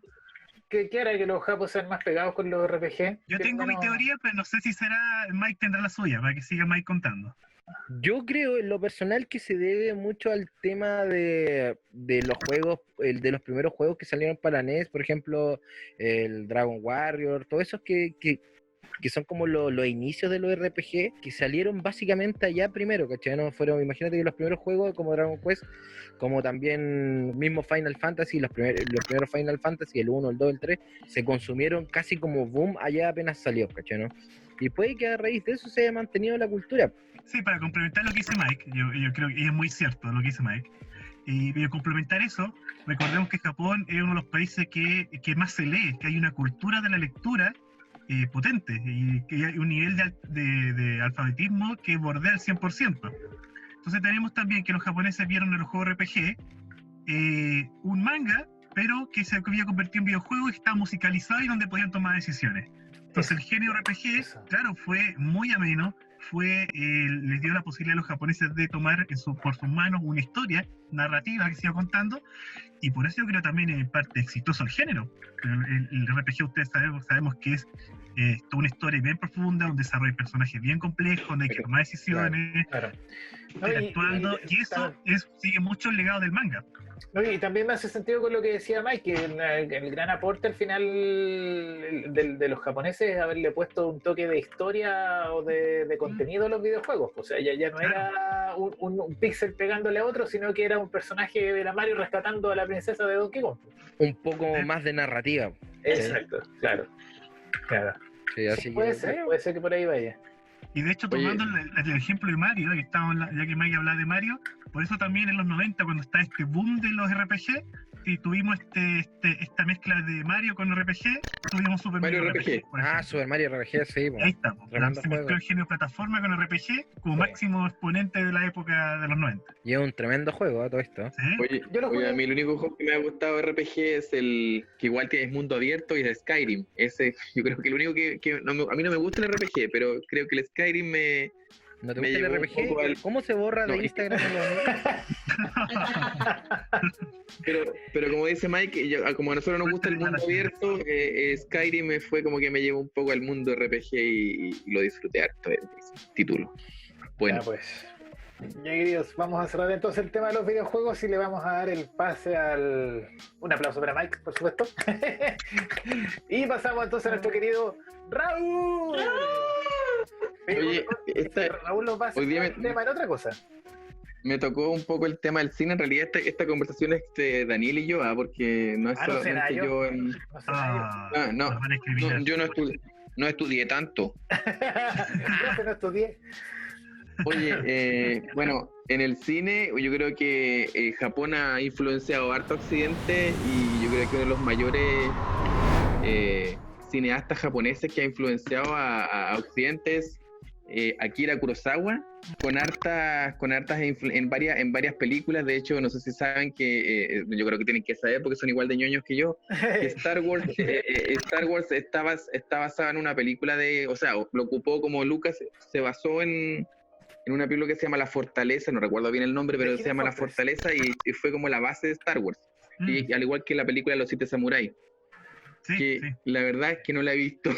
qué hará que los japos sean más pegados con los RPG? Yo Que tengo mi menos- teoría, pero no sé si será. Mike tendrá la suya, para que siga Mike contando. yo creo en lo personal que se debe mucho al tema de los juegos, de los primeros juegos que salieron para NES, por ejemplo, el Dragon Warrior, todos esos que son como los inicios de los RPG, que salieron básicamente allá primero, ¿cachai? No fueron, imagínate que los primeros juegos como Dragon Quest, como también mismo Final Fantasy, los primeros Final Fantasy, el 1, el 2, el 3, se consumieron casi como boom allá apenas salió, ¿cachai? ¿No? Y puede que a raíz de eso se haya mantenido la cultura. Sí, para complementar lo que dice Mike, yo creo que es muy cierto lo que dice Mike. Y para complementar eso, recordemos que Japón es uno de los países que más se lee, que hay una cultura de la lectura potente y que hay un nivel de alfabetismo que bordea el 100%. Entonces tenemos también que los japoneses vieron en los juegos RPG un manga, pero que se había convertido en videojuego y está musicalizado y donde podían tomar decisiones. Entonces el género RPG, Eso. claro, fue muy ameno, les dio la posibilidad a los japoneses de tomar por sus manos una historia narrativa que se iba contando, y por eso yo creo también en parte exitoso el género. El RPG, ustedes sabemos que es toda una historia bien profunda, un desarrollo de personajes bien complejo, donde hay que Pero, tomar decisiones, Claro. No, interactuando, y eso sigue mucho el legado del manga. No, y también me hace sentido con lo que decía Mike, que el gran aporte al final de los japoneses es haberle puesto un toque de historia o de contenido a los videojuegos. O sea, ya no era un píxel pegándole a otro, sino que era un personaje de la Mario rescatando a la princesa de Donkey Kong. Un poco más de narrativa. Exacto, claro. Sí, así Sí, que, puede ser que por ahí vaya. Y de hecho, Oye. tomando el ejemplo de Mario, ya que Mike hablaba de Mario, por eso también en los 90, cuando está este boom de los RPG, y tuvimos esta mezcla de Mario con RPG, tuvimos Super Mario Mario RPG. por Ah, ejemplo. Super Mario RPG, sí. Ahí Bueno. está, Tremendo se mezcló juego. el género plataforma con RPG como Sí. máximo exponente de la época de los 90. Y es un tremendo juego, todo esto. ¿Sí? Oye, Yo lo oye, jugué. a mí el único juego que me ha gustado de RPG es el que igual tiene mundo abierto y es Skyrim. Ese, yo creo que el único a mí no me gusta el RPG, pero creo que el Skyrim ¿No te Me gusta el llevó un RPG? poco al- ¿Cómo se borra de No, Instagram? pero como dice Mike, como a nosotros nos gusta el mundo abierto, Skyrim fue como que me llevó un poco al mundo RPG y lo disfruté harto ese título. Bueno, Ya, pues. Ya, queridos, vamos a cerrar entonces el tema de los videojuegos y le vamos a dar el pase al... Un aplauso para Mike, por supuesto. Y pasamos entonces a nuestro querido Raúl. Oye, Raúl nos va a hacer hoy día el tema en otra cosa. me tocó un poco el tema del cine. En realidad esta conversación es de Daniel y yo, porque no es Ah, no sé solamente nada, yo en... No sé nada. Ah, No, nos van a escribir. yo no estudié tanto. Profe, no estudié. Oye, bueno, en el cine yo creo que Japón ha influenciado harto a Occidente y yo creo que uno de los mayores cineastas japoneses que ha influenciado a Occidente es Akira Kurosawa con hartas en varias películas. De hecho, no sé si saben que yo creo que tienen que saber porque son igual de ñoños que yo, que Star Wars está basada en una película o sea, lo ocupó como Lucas, se basó en una película que se llama La Fortaleza, no recuerdo bien el nombre, pero se llama La Fortaleza y fue como la base de Star Wars. Y al igual que la película Los 7 Samuráis, que la verdad es que no la he visto.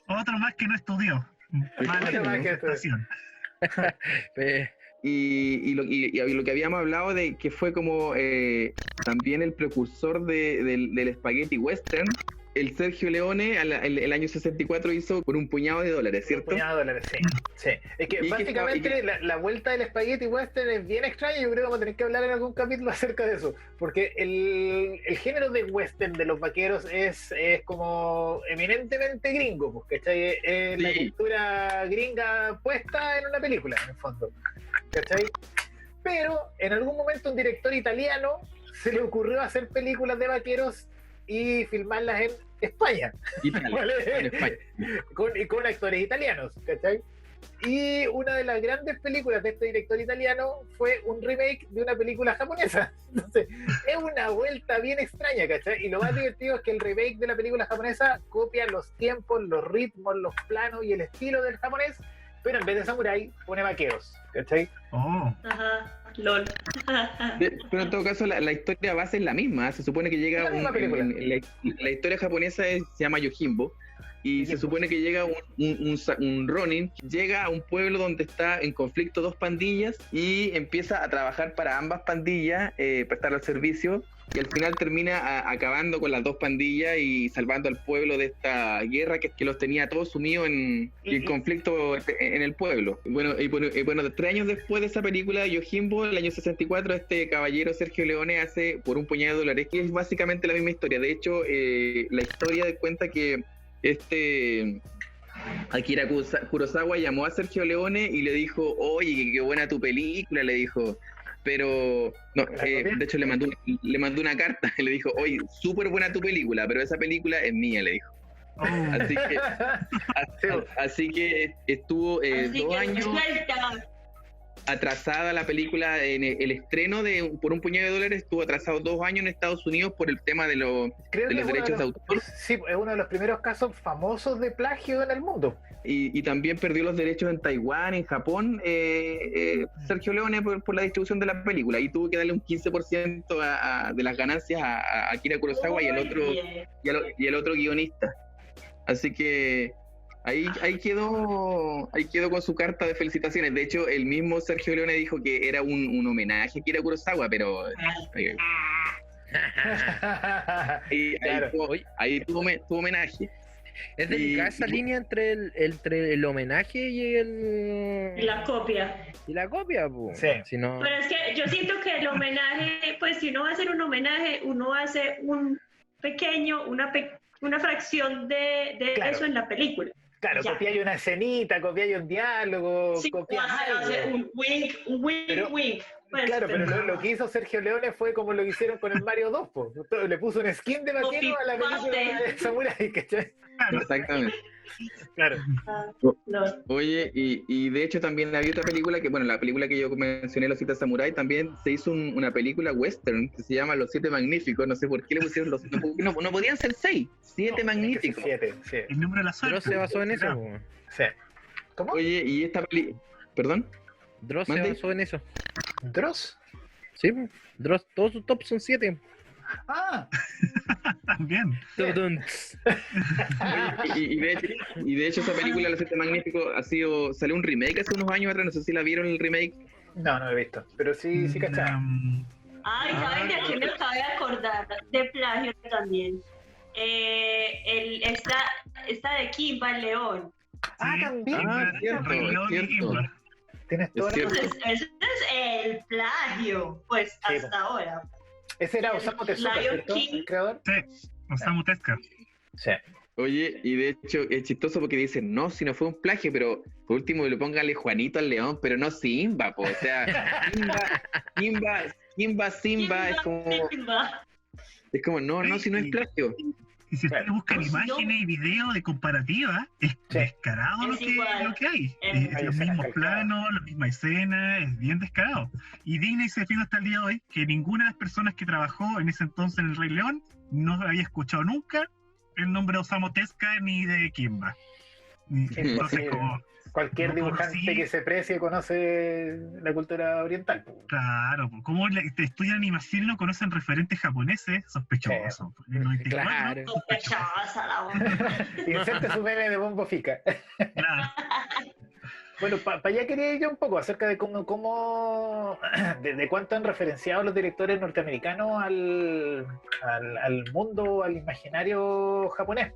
Otro más que no estudió. Y lo que habíamos hablado de que fue como también el precursor del spaghetti western. El Sergio Leone el año 64 hizo por un puñado de dólares, ¿cierto? Un puñado de dólares, sí. Es que básicamente la vuelta del spaghetti western es bien extraña. Yo creo que vamos a tener que hablar en algún capítulo acerca de eso. Porque el género de western de los vaqueros es como eminentemente gringo, pues, ¿cachai? Es la cultura gringa puesta en una película, en el fondo, ¿cachai? Pero en algún momento un director italiano se le ocurrió hacer películas de vaqueros y filmarlas en España. ¿Vale? En España. Con actores italianos, ¿cachai? Y una de las grandes películas de este director italiano fue un remake de una película japonesa. Entonces, es una vuelta bien extraña, ¿cachai? Y lo más divertido es que el remake de la película japonesa copia los tiempos, los ritmos, los planos y el estilo del japonés, pero en vez de samurái pone vaqueros, ¿cachai? Ajá. LOL. Pero en todo caso la historia base es la misma. Se supone que llega la historia japonesa se llama Yojimbo y se supone que llega un Ronin, llega a un pueblo donde está en conflicto dos pandillas y empieza a trabajar para ambas pandillas, prestar el servicio, y al final termina acabando con las dos pandillas y salvando al pueblo de esta guerra que los tenía todos sumidos en conflicto en el pueblo. Bueno, 3 años después de esa película, Yojimbo, el año 64, este caballero Sergio Leone hace por un puñado de dólares, que es básicamente la misma historia. De hecho, la historia cuenta que Akira Kurosawa llamó a Sergio Leone y le dijo, oye, qué buena tu película, le dijo. Pero, no, de hecho le mandó una carta y le dijo, oye, súper buena tu película, pero esa película es mía, le dijo. Así que estuvo 2 años atrasada la película. En el estreno de Por un puñado de dólares estuvo atrasado 2 años en Estados Unidos por el tema de los derechos de autor. Sí, es uno de los primeros casos famosos de plagio en el mundo. Y también perdió los derechos en Taiwán, en Japón, Sergio Leone por la distribución de la película, y tuvo que darle un 15% de las ganancias a Akira Kurosawa y el otro guionista. Así que ahí quedó con su carta de felicitaciones. De hecho, el mismo Sergio Leone dijo que era un homenaje a Akira Kurosawa, pero ahí tuvo homenaje. Es delicada esa línea entre el homenaje y la copia. Y la copia, pues. Sí. Si no... Pero es que yo siento que el homenaje, pues si uno va a hacer un homenaje, uno hace un pequeño, una fracción de claro. Eso en la película. Claro, copiáis una escenita, copiáis un diálogo, sí, hace un wink, wink. Pues, claro, pero lo que hizo Sergio Leone fue como lo que hicieron con el Mario 2, po. Le puso un skin de vaquero a la película de Samurai, ¿cachai? Exactamente. Claro. Oye, y de hecho también había otra película la película que yo mencioné, Los 7 Samuráis, también se hizo una película western que se llama Los 7 Magníficos. No sé por qué le pusieron los... No podían ser 6, 7 Magníficos. 7, sí. El número de la suerte. Dross se basó en eso. Sí. ¿Cómo? Oye, y esta ¿Perdón? Dross se basó en eso. ¿Dross? Sí, Dross, todos sus tops son 7. Ah. También. Y de hecho esa película, Los 7 Magníficos, salió un remake hace unos años atrás. No sé si la vieron el remake. No lo he visto, pero sí cachaba. ¿Saben de qué me acabo de acordar? De plagio también. Esta de Kimba, el León. También. Cierto. Tienes toda Ese es el plagio, pues, sí, hasta ahora. Ese era Osamu Tezuka, ¿cierto? ¿El creador? Sí, Osamu Tezuka. Sí. Oye, y de hecho es chistoso porque dicen, no, si no fue un plagio, pero por último le póngale Juanito al León, pero no Simba, o sea, Simba es como, no, si no es plagio. Y si ustedes buscan No, imágenes y videos de comparativa, es descarado Es igual. lo que hay. Es hay Los escenas mismos calcadas. planos, la misma escena, es bien descarado. Y Disney se defiende hasta el día de hoy que ninguna de las personas que trabajó en ese entonces en El Rey León no había escuchado nunca el nombre de Osamu Tezuka ni de Kimba. Entonces, Imposible. como, Cualquier no dibujante conocí- que se precie conoce la cultura oriental. Pues. claro, como te estudian animación y no conocen referentes japoneses, sospechoso. En el 94, Claro. Sospechosa la onda. Inserte su meme de Bombo Fica. claro. Bueno, para allá quería ir yo un poco acerca de cómo de cuánto han referenciado los directores norteamericanos al mundo, al imaginario japonés.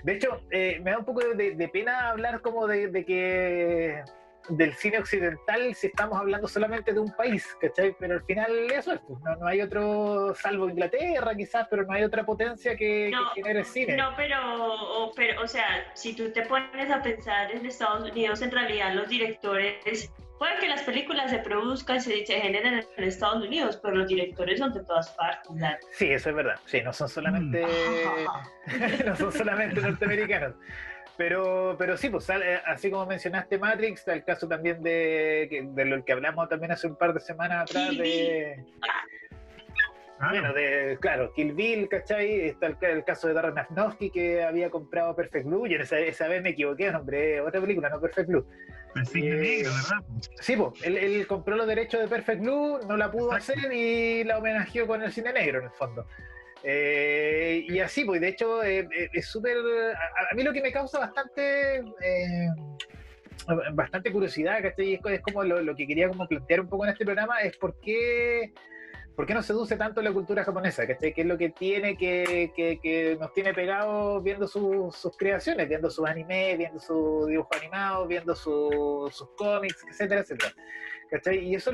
De hecho, me da un poco de pena hablar como de que del cine occidental si estamos hablando solamente de un país, ¿cachai? Pero al final eso es, pues, no hay otro, salvo Inglaterra quizás, pero no hay otra potencia que genere cine. No, pero, o sea, si tú te pones a pensar en Estados Unidos, en realidad los directores, puede que las películas se produzcan, se generen en Estados Unidos, pero los directores son de todas partes, ¿verdad? Sí, eso es verdad. Sí, no son solamente, no son solamente norteamericanos. Pero sí, pues así como mencionaste Matrix, está el caso también de lo que hablamos también hace un par de semanas atrás Kill de... Claro. Bueno, claro, Kill Bill, ¿cachai? Está el caso de Darren Aronofsky que había comprado Perfect Blue. Yo esa vez me equivoqué, nombré otra película, no Perfect Blue. El cine negro, ¿verdad? Sí, pues, él compró los derechos de Perfect Blue, no la pudo Exacto. hacer y la homenajeó con el cine negro en el fondo. Y así, pues, de hecho, es súper. A mí lo que me causa bastante curiosidad, ¿cachai? Es como lo que quería como plantear un poco en este programa, es por qué nos seduce tanto la cultura japonesa, ¿cachai? ¿Qué es lo que tiene que nos tiene pegados viendo sus creaciones, viendo sus animes, viendo sus dibujos animados, viendo sus cómics, etcétera, etcétera? ¿Cachai? Y eso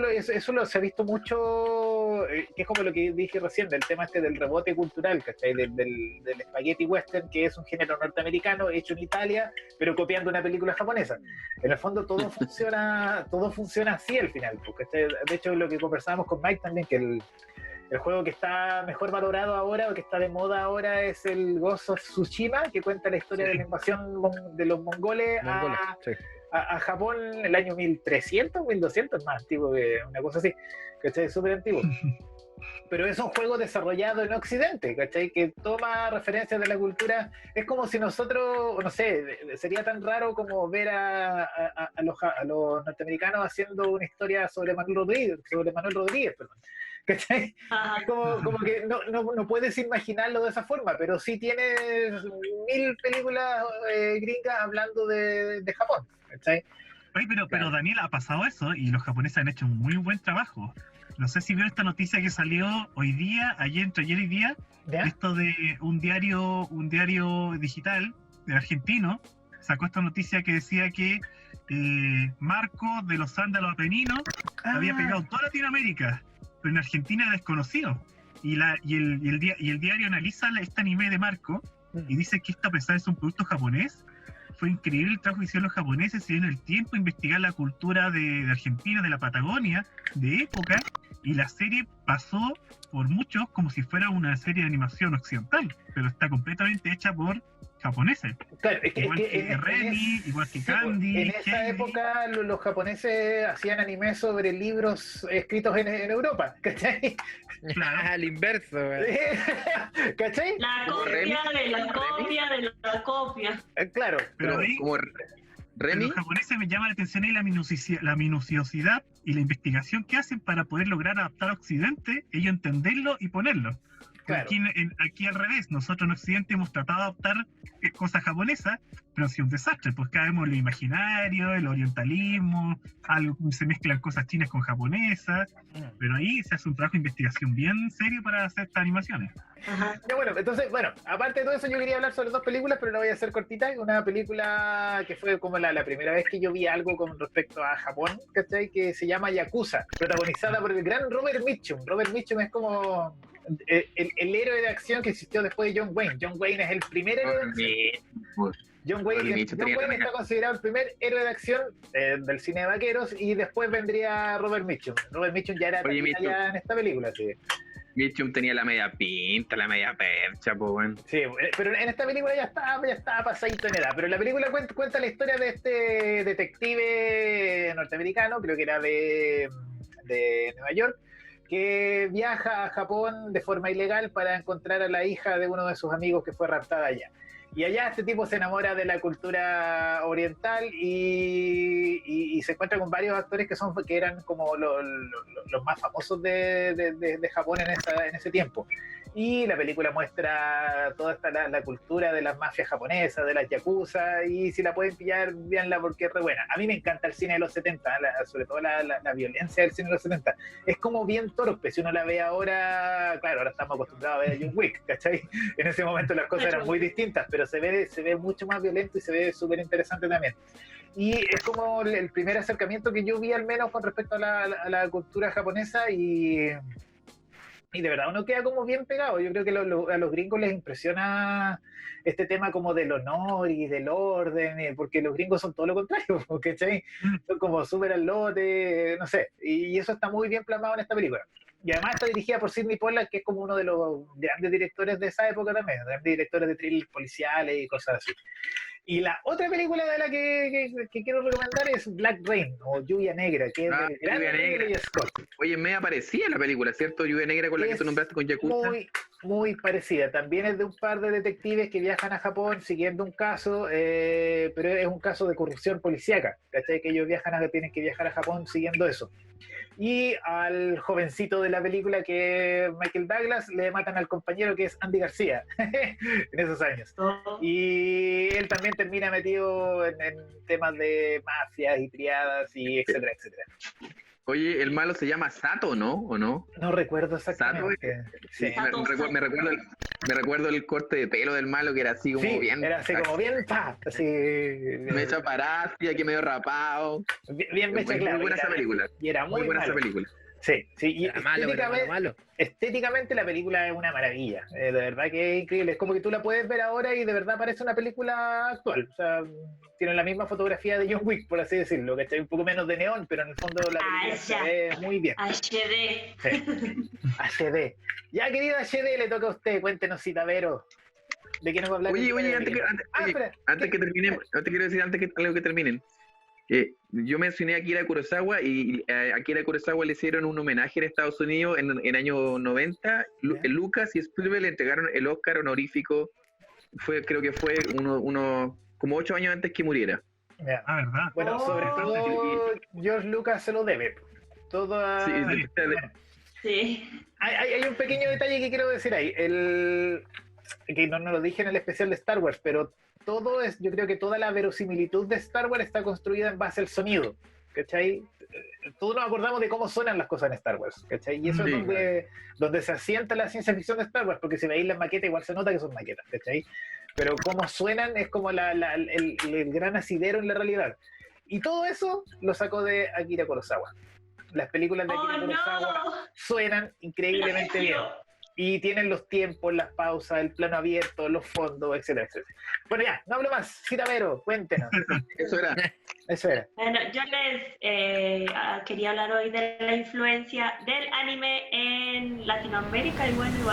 se ha visto mucho, que es como lo que dije recién, del tema este del rebote cultural, ¿cachai? Del spaghetti western, que es un género norteamericano hecho en Italia, pero copiando una película japonesa. En el fondo todo funciona así al final, ¿cachai? De hecho, lo que conversábamos con Mike también, que el juego que está mejor valorado ahora o que está de moda ahora es el Ghost of Tsushima, que cuenta la historia de la invasión de los mongoles a Japón en el año 1300, 1200, más antiguo que una cosa así, ¿cachai? Súper antiguo. Pero es un juego desarrollado en Occidente, ¿cachai? Que toma referencias de la cultura. Es como si nosotros, no sé, sería tan raro como ver a los norteamericanos haciendo una historia sobre Manuel Rodríguez, perdón. ¿Cachai? Ajá. Como que no puedes imaginarlo de esa forma, pero sí tienes 1000 películas gringas hablando de Japón, ¿cachai? Oye, pero Daniel, ha pasado eso y los japoneses han hecho un muy buen trabajo. No sé si vieron esta noticia que salió hoy día, entre ayer y día, ¿Ya? esto de un diario digital de argentino, sacó esta noticia que decía que Marco de los Sándalos Apeninos había pegado en toda Latinoamérica, pero en Argentina era desconocido. Y el diario analiza este anime de Marco y dice que esto, a pesar de ser un producto japonés, fue increíble el trabajo que hicieron los japoneses, se dieron el tiempo a investigar la cultura de Argentina, de la Patagonia, de época, y la serie pasó por muchos como si fuera una serie de animación occidental, pero está completamente hecha por japoneses. Claro, Igual que Remy, igual que Candy. En esa Heidi. época los japoneses hacían anime sobre libros escritos en Europa, ¿cachai? Claro. Al inverso, güey. ¿Cachai? La ¿Como Remy? copia de la copia de la copia. Claro. Pero ahí, Como Remy, los japoneses me llama la atención ahí la minuciosidad y la investigación que hacen para poder lograr adaptar a Occidente, ellos entenderlo y ponerlo. Claro. Aquí al revés, nosotros en Occidente hemos tratado de adaptar cosas japonesas, pero ha sido un desastre, pues cada vez lo imaginario, el orientalismo, se mezclan cosas chinas con japonesas, pero ahí se hace un trabajo de investigación bien serio para hacer estas animaciones. Ajá. Ya, bueno, entonces, aparte de todo eso, yo quería hablar sobre 2 películas, pero la voy a hacer cortita. Una película que fue como la primera vez que yo vi algo con respecto a Japón, ¿cachai? Que se llama Yakuza, protagonizada por el gran Robert Mitchum. Robert Mitchum es como el héroe de acción que existió después de John Wayne. John Wayne es el primer héroe de acción. John Wayne está considerado el primer héroe de acción del cine de vaqueros, y después vendría Robert Mitchum. Robert Mitchum ya era Oye, ya en esta película, sí. Mitchum tenía la media pinta, la media percha, pues bueno. Sí, pero en esta película ya estaba pasadito en edad. Pero la película cuenta la historia de este detective norteamericano, creo que era de Nueva York, que viaja a Japón de forma ilegal para encontrar a la hija de uno de sus amigos que fue raptada allá. Y allá este tipo se enamora de la cultura oriental y se encuentra con varios actores que eran como los más famosos de Japón en ese tiempo. Y la película muestra toda la cultura de las mafias japonesas, de las yakuza, y si la pueden pillar, véanla porque es re buena. A mí me encanta el cine de los 70, sobre todo la violencia del cine de los 70. Es como bien torpe, si uno la ve ahora, claro, ahora estamos acostumbrados a ver a John Wick, ¿cachai? En ese momento las cosas eran muy distintas, pero se ve mucho más violento y se ve súper interesante también. Y es como el primer acercamiento que yo vi, al menos con respecto a la cultura japonesa, y de verdad uno queda como bien pegado. Yo creo que a los gringos les impresiona este tema como del honor y del orden, porque los gringos son todo lo contrario, ¿cachai? Son como súper al lote, no sé, y eso está muy bien plasmado en esta película. Y además está dirigida por Sidney Pollack, que es como uno de los grandes directores de esa época también, grandes directores de thrillers policiales y cosas así. Y la otra película de la que quiero recomendar es Black Rain, o Lluvia Negra, que es del gran Ridley Scott. Oye, me aparecía la película, ¿cierto? Lluvia Negra, con la que tú nombraste con Yakuza. Muy parecida. También es de un par de detectives que viajan a Japón siguiendo un caso, pero es un caso de corrupción policíaca, ¿cachai? Que ellos tienen que viajar a Japón siguiendo eso. Y al jovencito de la película, que es Michael Douglas, le matan al compañero, que es Andy García, en esos años. Y él también termina metido en temas de mafias y triadas y etcétera, etcétera. Oye, el malo se llama Sato, ¿no? ¿O no? No recuerdo exactamente. Sí. Me recuerdo el corte de pelo del malo, que era así como bien... Era así como bien así... Mecha paracia, que medio rapado. Bien mecha, claro. Muy buena esa película. Y era muy buena esa película. Sí. Y estéticamente la película es una maravilla. De verdad que es increíble. Es como que tú la puedes ver ahora y de verdad parece una película actual. O sea, tiene la misma fotografía de John Wick, por así decirlo, que está un poco menos de neón, pero en el fondo la película se ve muy bien. HD. Sí. HD. Ya, querida HD, le toca a usted. Cuéntenos, Citavero. ¿De qué nos va a hablar? Oye, antes que terminemos, no te quiero decir antes que algo que terminen. Yo mencioné a Akira Kurosawa, y a Akira Kurosawa le hicieron un homenaje en Estados Unidos en año 90. Lucas y Spielberg le entregaron el Oscar honorífico. Creo que fue uno como 8 años antes que muriera. ¿Verdad? Bueno, sobre todo George Lucas se lo debe. Sí. Hay un pequeño detalle que quiero decir ahí. Que no lo dije en el especial de Star Wars, pero yo creo que toda la verosimilitud de Star Wars está construida en base al sonido, ¿cachai? Todos nos acordamos de cómo suenan las cosas en Star Wars, ¿cachai? Y eso es donde se asienta la ciencia ficción de Star Wars, porque si veis las maquetas igual se nota que son maquetas, ¿cachai? Pero cómo suenan es como el gran asidero en la realidad. Y todo eso lo sacó de Akira Kurosawa. Las películas de Akira Kurosawa suenan increíblemente bien. Y tienen los tiempos, las pausas, el plano abierto, los fondos, etcétera, etcétera. Bueno, ya, no hablo más. Citavero, cuéntenos. Eso era. Bueno, yo les quería hablar hoy de la influencia del anime en Latinoamérica y en el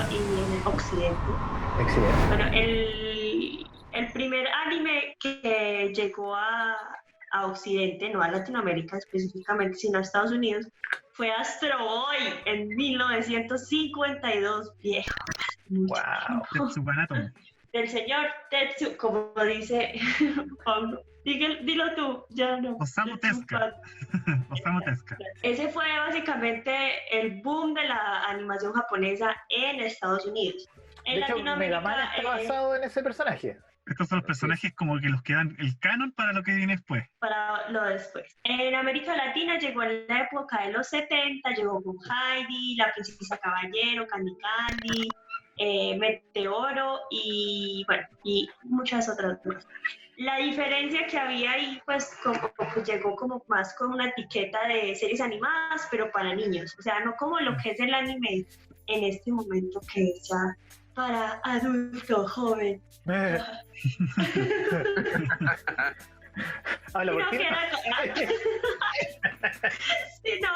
Occidente. Excelente. Bueno, el primer anime que llegó a Occidente, no a Latinoamérica específicamente, sino a Estados Unidos, fue Astro Boy en 1952, viejo. Wow. Del señor Tetsu, como dice Pablo. Dilo tú, ya no. Osamu Tezuka. Ese fue básicamente el boom de la animación japonesa en Estados Unidos. De hecho, Mega Man está basado en ese personaje. Estos son los personajes como que los que dan el canon para lo que viene después. Para lo después. En América Latina llegó en la época de los 70, llegó con Heidi, La Princesa Caballero, Candy Candy, Meteoro y muchas otras más. La diferencia que había ahí, pues llegó como más con una etiqueta de series animadas, pero para niños. O sea, no como lo que es el anime en este momento, que es ya para adulto joven. Habla por ti. sino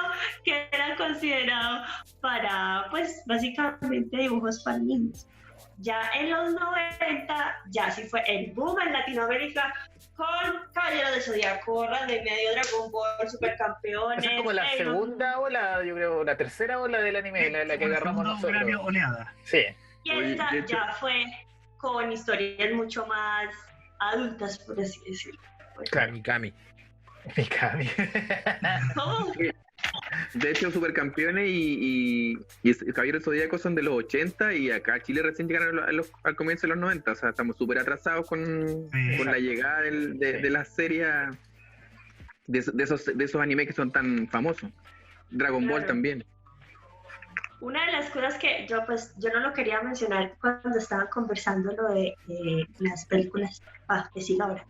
que era considerado para, pues, básicamente dibujos para niños. Ya en los 90, ya sí fue el boom en Latinoamérica con Caballero del Zodiaco, Ranma y Medio, Dragon Ball, Supercampeones. Esa es como la Sailor Moon. segunda ola, yo creo, la tercera ola del anime, la que agarramos nosotros. Gran oleada. Sí. Y Oye, esta de hecho- ya fue con historias mucho más adultas, por así decirlo. Claro. Mikami. Mikami. ¿Cómo? De hecho, Supercampeones y Caballero del Zodíaco son de los 80 y acá a Chile recién llegaron al comienzo de los 90. O sea, estamos súper atrasados con la llegada de las series, de esos animes que son tan famosos. Dragon Ball Claro. también. Una de las cosas que yo no lo quería mencionar cuando estaban conversando lo de las películas, decir ahora,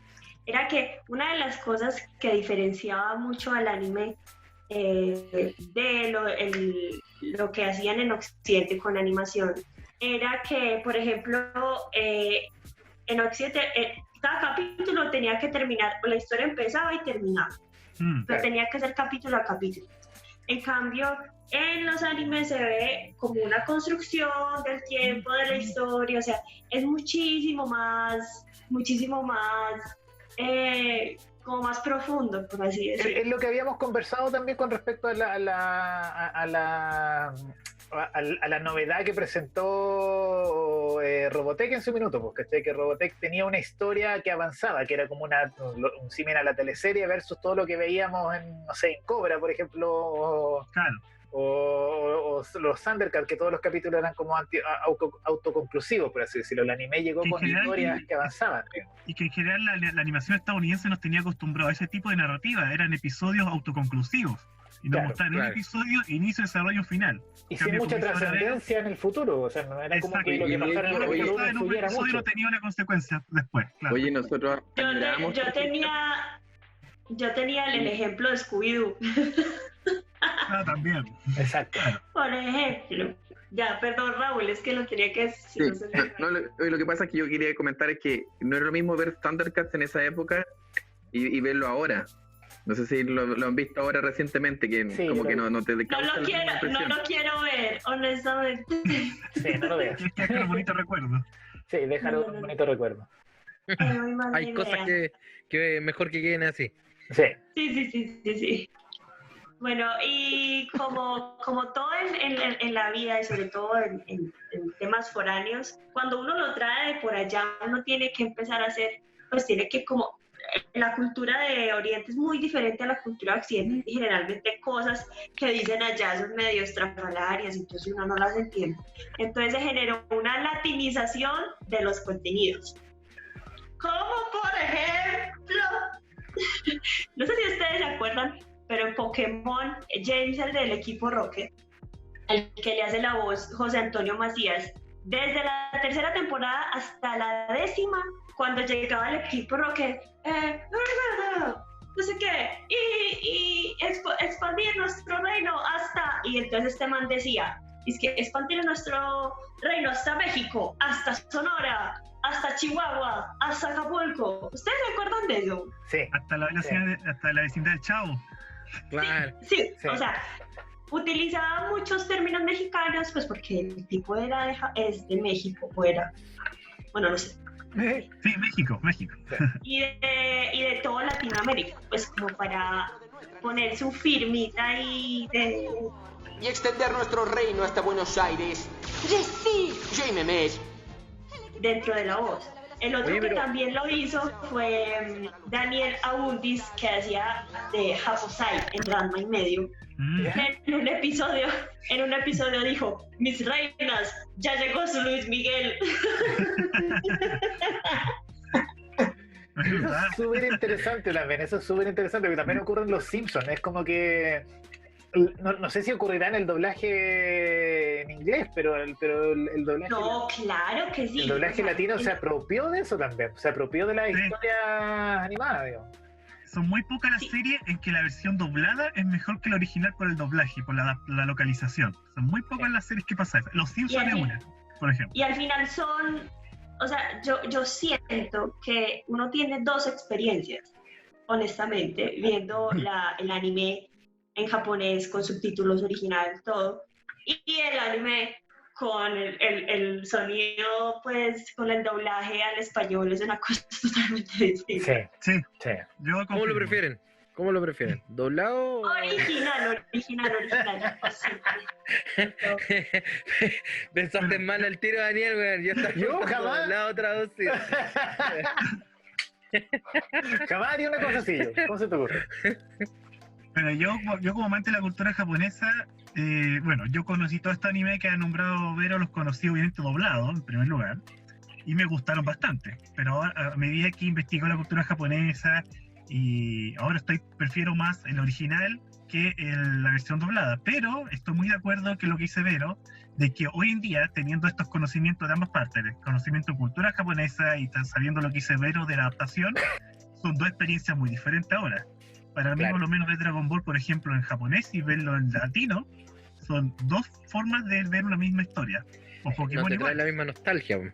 era que una de las cosas que diferenciaba mucho al anime de lo que hacían en Occidente con animación era que, por ejemplo, en Occidente cada capítulo tenía que terminar, o la historia empezaba y terminaba, pero tenía que ser capítulo a capítulo. En cambio, en los animes se ve como una construcción del tiempo, de la historia, o sea, es muchísimo más, como más profundo, por así decirlo. Es lo que habíamos conversado también con respecto a la novedad que presentó Robotech en su minuto, porque que Robotech tenía una historia que avanzaba, que era como un símil a la teleserie versus todo lo que veíamos en, no sé, en Cobra, por ejemplo, Claro. o los Thundercats, que todos los capítulos eran como autoconclusivos, por así decirlo. El anime llegó En con general, historias que avanzaban. Y que en general la animación estadounidense nos tenía acostumbrado a ese tipo de narrativa, eran episodios autoconclusivos. Y nos Claro, mostraban un claro. episodio, inicio, desarrollo, final. Y En sin cambio, mucha como dice ahora trascendencia en el futuro, o sea, no era como Exacto. que lo que Y de pasara en hecho, el oye, capítulo en un influyera episodio mucho. no tenía una consecuencia después, claro. Oye, nosotros admiramos- Yo tenía el ejemplo de Scooby-Doo, También. Exacto. por ejemplo. Ya, perdón, Raúl, es que lo tenía que Sí, decir. No se me- no, lo que pasa es que yo quería comentar es que no era lo mismo ver Thundercats en esa época y verlo ahora. No sé si lo han visto ahora recientemente, que Sí, como lo que vi. no te No causa la misma no impresión. lo quiero ver, honestamente. Sí, no lo veas. Es que es un bonito recuerdo. Sí, déjalo un bonito recuerdo. Es muy mala Hay cosas idea. que mejor que queden así. Sí. Sí. Bueno, y como todo en la vida y sobre todo en temas foráneos, cuando uno lo trae de por allá, uno tiene que empezar a hacer, pues tiene que como, la cultura de Oriente es muy diferente a la cultura de Occidente y generalmente cosas que dicen allá son medio estrafalarias, entonces uno no las entiende. Entonces se generó una latinización de los contenidos. Como por ejemplo, no sé si ustedes se acuerdan, pero en Pokémon, James, el del equipo Rocket, el que le hace la voz José Antonio Macías, desde la tercera temporada hasta la 10ª, cuando llegaba el equipo Rocket, no sé qué, y expandir nuestro reino hasta, y entonces este man decía, es que expandir nuestro reino hasta México, hasta Sonora, hasta Chihuahua, hasta Acapulco. ¿Ustedes se acuerdan de eso? Sí. Hasta la vecindad del Chavo. Claro. Sí, Sí. o sea, utilizaba muchos términos mexicanos, pues porque el tipo es de México, bueno, no sé, Sí, México. y de toda Latinoamérica, pues como para poner su firmita ahí Y extender nuestro reino hasta Buenos Aires. ¡Sí! ¡Jaime Mes! dentro de la voz. El otro Oye, que pero- también lo hizo fue Daniel Abundis, que hacía de Japosai en Ranma y Medio. En un episodio dijo, mis reinas, ya llegó su Luis Miguel. Eso es súper interesante también, eso es súper interesante, porque también ocurre en Los Simpsons, es como que, no sé si ocurrirá en el doblaje en inglés, pero el doblaje, No, claro que sí. el doblaje O sea, latino se apropió de eso también, se apropió de la Sí. historia animada, digamos. Son muy pocas las Sí. series en que la versión doblada es mejor que la original por el doblaje, por la localización. Son muy pocas las series que pasa eso. Los Simpsons es una, por ejemplo. Y al final son, o sea, yo siento que uno tiene dos experiencias. honestamente, viendo el anime en japonés con subtítulos originales, todo, y el anime con el sonido, pues con el doblaje al español es una cosa totalmente distinta. Sí, Sí, sí. yo ¿Cómo lo confirmo. prefieren? ¿Cómo lo prefieren? ¿Doblado? o- Original. Así. Pensaste mal al tiro, Daniel, weón. Yo estaba Yo preguntando jamás. doblado traducido. Jamás haría una cosa así, ¿cómo se te ocurre? Pero yo como amante de la cultura japonesa, bueno, yo conocí todo este anime que ha nombrado Vero, los conocí obviamente doblados, en primer lugar, y me gustaron bastante. Pero ahora, a medida que investigo la cultura japonesa, y ahora prefiero más el original que la versión doblada. Pero estoy muy de acuerdo que lo que dice Vero, de que hoy en día, teniendo estos conocimientos de ambas partes, el conocimiento de cultura japonesa y sabiendo lo que dice Vero de la adaptación, son dos experiencias muy diferentes ahora. Para mí, Claro. por lo menos, ver Dragon Ball, por ejemplo, en japonés y verlo en latino, son dos formas de ver una misma historia. O No Pokémon te trae igual. la misma nostalgia, weón.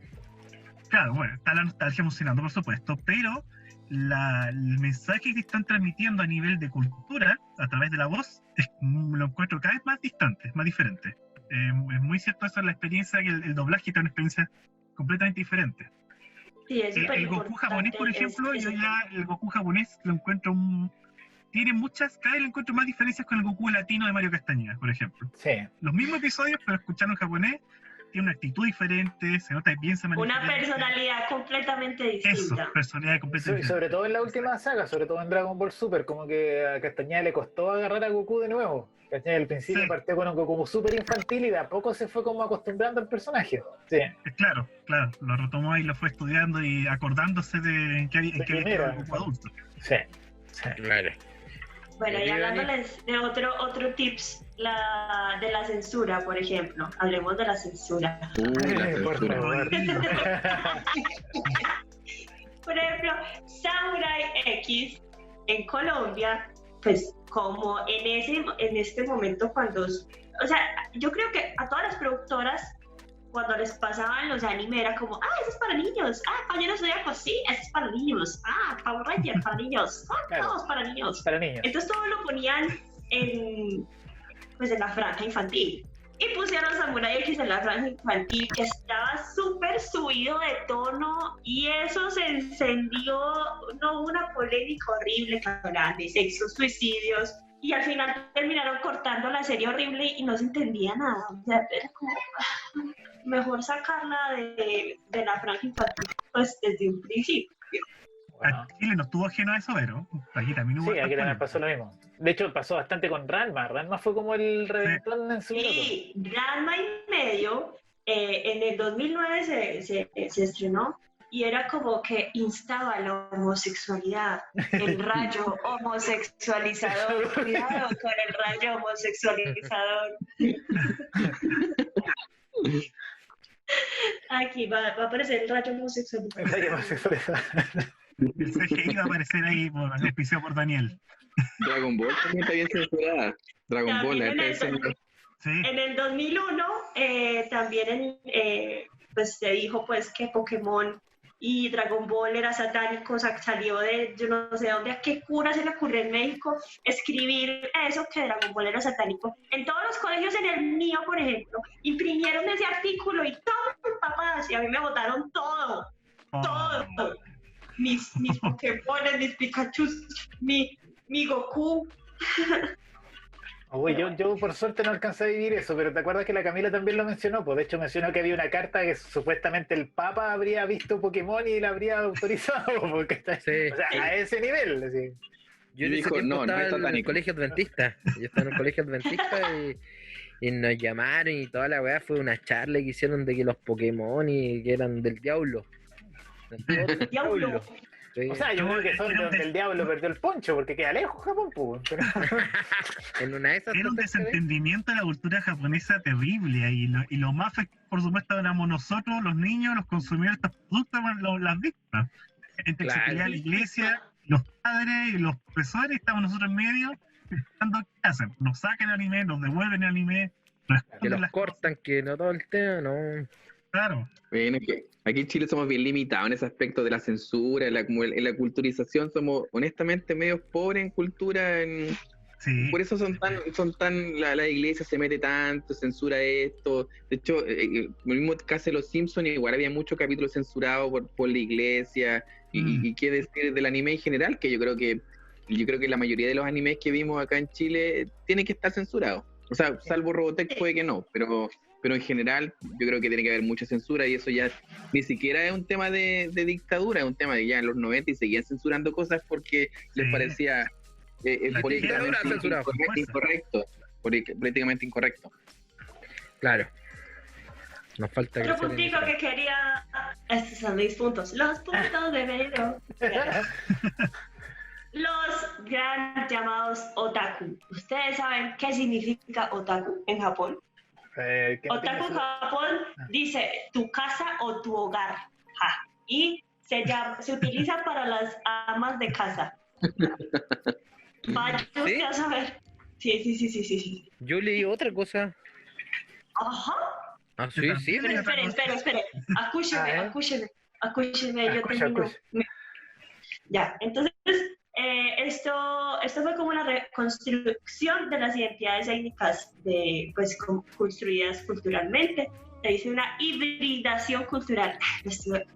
Claro, bueno, está la nostalgia emocionando, por supuesto, pero el mensaje que están transmitiendo a nivel de cultura, a través de la voz, lo encuentro cada vez más distante, más diferente. Es muy cierto eso en la experiencia, que el doblaje está una experiencia completamente diferente. Sí, es súper El Goku importante japonés, por ejemplo, ese tema. el Goku japonés lo encuentro tiene cada vez le encuentro más diferencias con el Goku latino de Mario Castañeda, por ejemplo. Sí. Los mismos episodios, pero escucharlo en japonés, tiene una actitud diferente, se nota que piensa de manera Una diferente. personalidad completamente Eso, distinta. personalidad completamente Sobre diferente. todo en la última saga, sobre todo en Dragon Ball Super, como que a Castañeda le costó agarrar a Goku de nuevo. ¿Cachai? Al principio Sí. partió con un Goku súper infantil y de a poco se fue como acostumbrando al personaje. Sí. Claro, lo retomó y lo fue estudiando y acordándose de en qué había estado el Goku adulto. Sí. Sí. Vale. Bueno, y ¿Y hablándoles de otro tips, de la censura, por ejemplo. Hablemos de la censura. La Por censura. favor. Por ejemplo, Samurai X en Colombia, pues como en este momento cuando, o sea, yo creo que a todas las productoras cuando les pasaban los anime era como, eso es para niños, Caballeros Zodiaco, sí, eso es para niños, Power Rangers para niños, Claro. todos para niños. Para niños. Entonces todo lo ponían en la franja infantil. Y pusieron Samurai X en la franja infantil, que estaba súper subido de tono, y eso se encendió una polémica horrible, grande, sexos, suicidios, y al final terminaron cortando la serie horrible y no se entendía nada. O sea, era como, mejor sacarla de la franja infantil, pues desde un principio. Bueno. A Chile no estuvo ajeno a eso, pero aquí también hubo. Sí, aquí también pasó lo mismo. De hecho, pasó bastante con Ranma. Ranma fue como el reventón en su minuto. Y Ranma y medio, en el 2009 se estrenó, y era como que instaba la homosexualidad, el rayo homosexualizador. Cuidado con el rayo homosexualizador. Aquí va a aparecer el rayo homosexualizador. El CGI va a aparecer ahí, auspiciado por Daniel. Dragon Ball también está bien censurada. Dragon Ball, la También esta en es Sí, En el 2001 también pues se dijo pues que Pokémon y Dragon Ball era satánico, salió de yo no sé dónde, a qué cura se le ocurrió en México escribir eso, que Dragon Ball era satánico. En todos los colegios, en el mío, por ejemplo, imprimieron ese artículo y todos papás, y a mí me votaron todo. Mis Pokémon, mis Pikachu, mi Goku. Uy, yo por suerte no alcancé a vivir eso, pero ¿te acuerdas que la Camila también lo mencionó? Pues de hecho mencionó que había una carta que supuestamente el Papa habría visto Pokémon y la habría autorizado, porque está, Sí. o sea, a ese nivel. Así. Yo en ese Dijo, tiempo no, no estaba es en el satánico. colegio adventista. Yo estaba en el colegio adventista y nos llamaron y toda la weá. Fue una charla que hicieron de que los Pokémon y que eran del diablo. Diablo. Sí. O sea, yo creo que son de donde el diablo perdió el poncho, porque queda lejos Japón, pues. Pero... En una de esas era un cosas que ven, desentendimiento de la cultura japonesa terrible ahí, y lo más afectados, por supuesto, éramos nosotros, los niños, los consumidores de estos productos, las víctimas. Entre que se Claro. pelea la iglesia, los padres y los profesores, estamos nosotros en medio, pensando qué hacen. Nos sacan el anime, nos devuelven el anime, nos que esconden los las cortan, que no todo el tema, no. Claro. Bueno, es que aquí en Chile somos bien limitados en ese aspecto de la censura, en la culturización somos honestamente medio pobres en cultura, Sí. por eso la iglesia se mete tanto, censura esto. De hecho, el mismo caso de los Simpsons, igual había muchos capítulos censurados por la iglesia, y qué decir del anime en general, que yo creo que la mayoría de los animes que vimos acá en Chile tienen que estar censurados. O sea, salvo Robotech puede que no, pero en general yo creo que tiene que haber mucha censura, y eso ya ni siquiera es un tema de dictadura, es un tema de ya en los 90 y seguían censurando cosas porque les Sí. parecía políticamente censurado. políticamente incorrecto. Claro. Nos falta Otro crecer en puntico eso. que quería. Estos son mis puntos. Los puntos de Vero. Los gran llamados otaku. ¿Ustedes saben qué significa otaku en Japón? Que no Otaku en tiene- Japón dice tu casa o tu hogar. Ja. Y se utiliza para las amas de casa. Vaya usted a saber. Sí. Yo leí otra cosa. Ajá. Ah, sí. Espere. Escúcheme, yo Escucha. termino. Ya, entonces, esto fue como una reconstrucción de las identidades étnicas construidas culturalmente. Se hizo una hibridación cultural. Lo estuve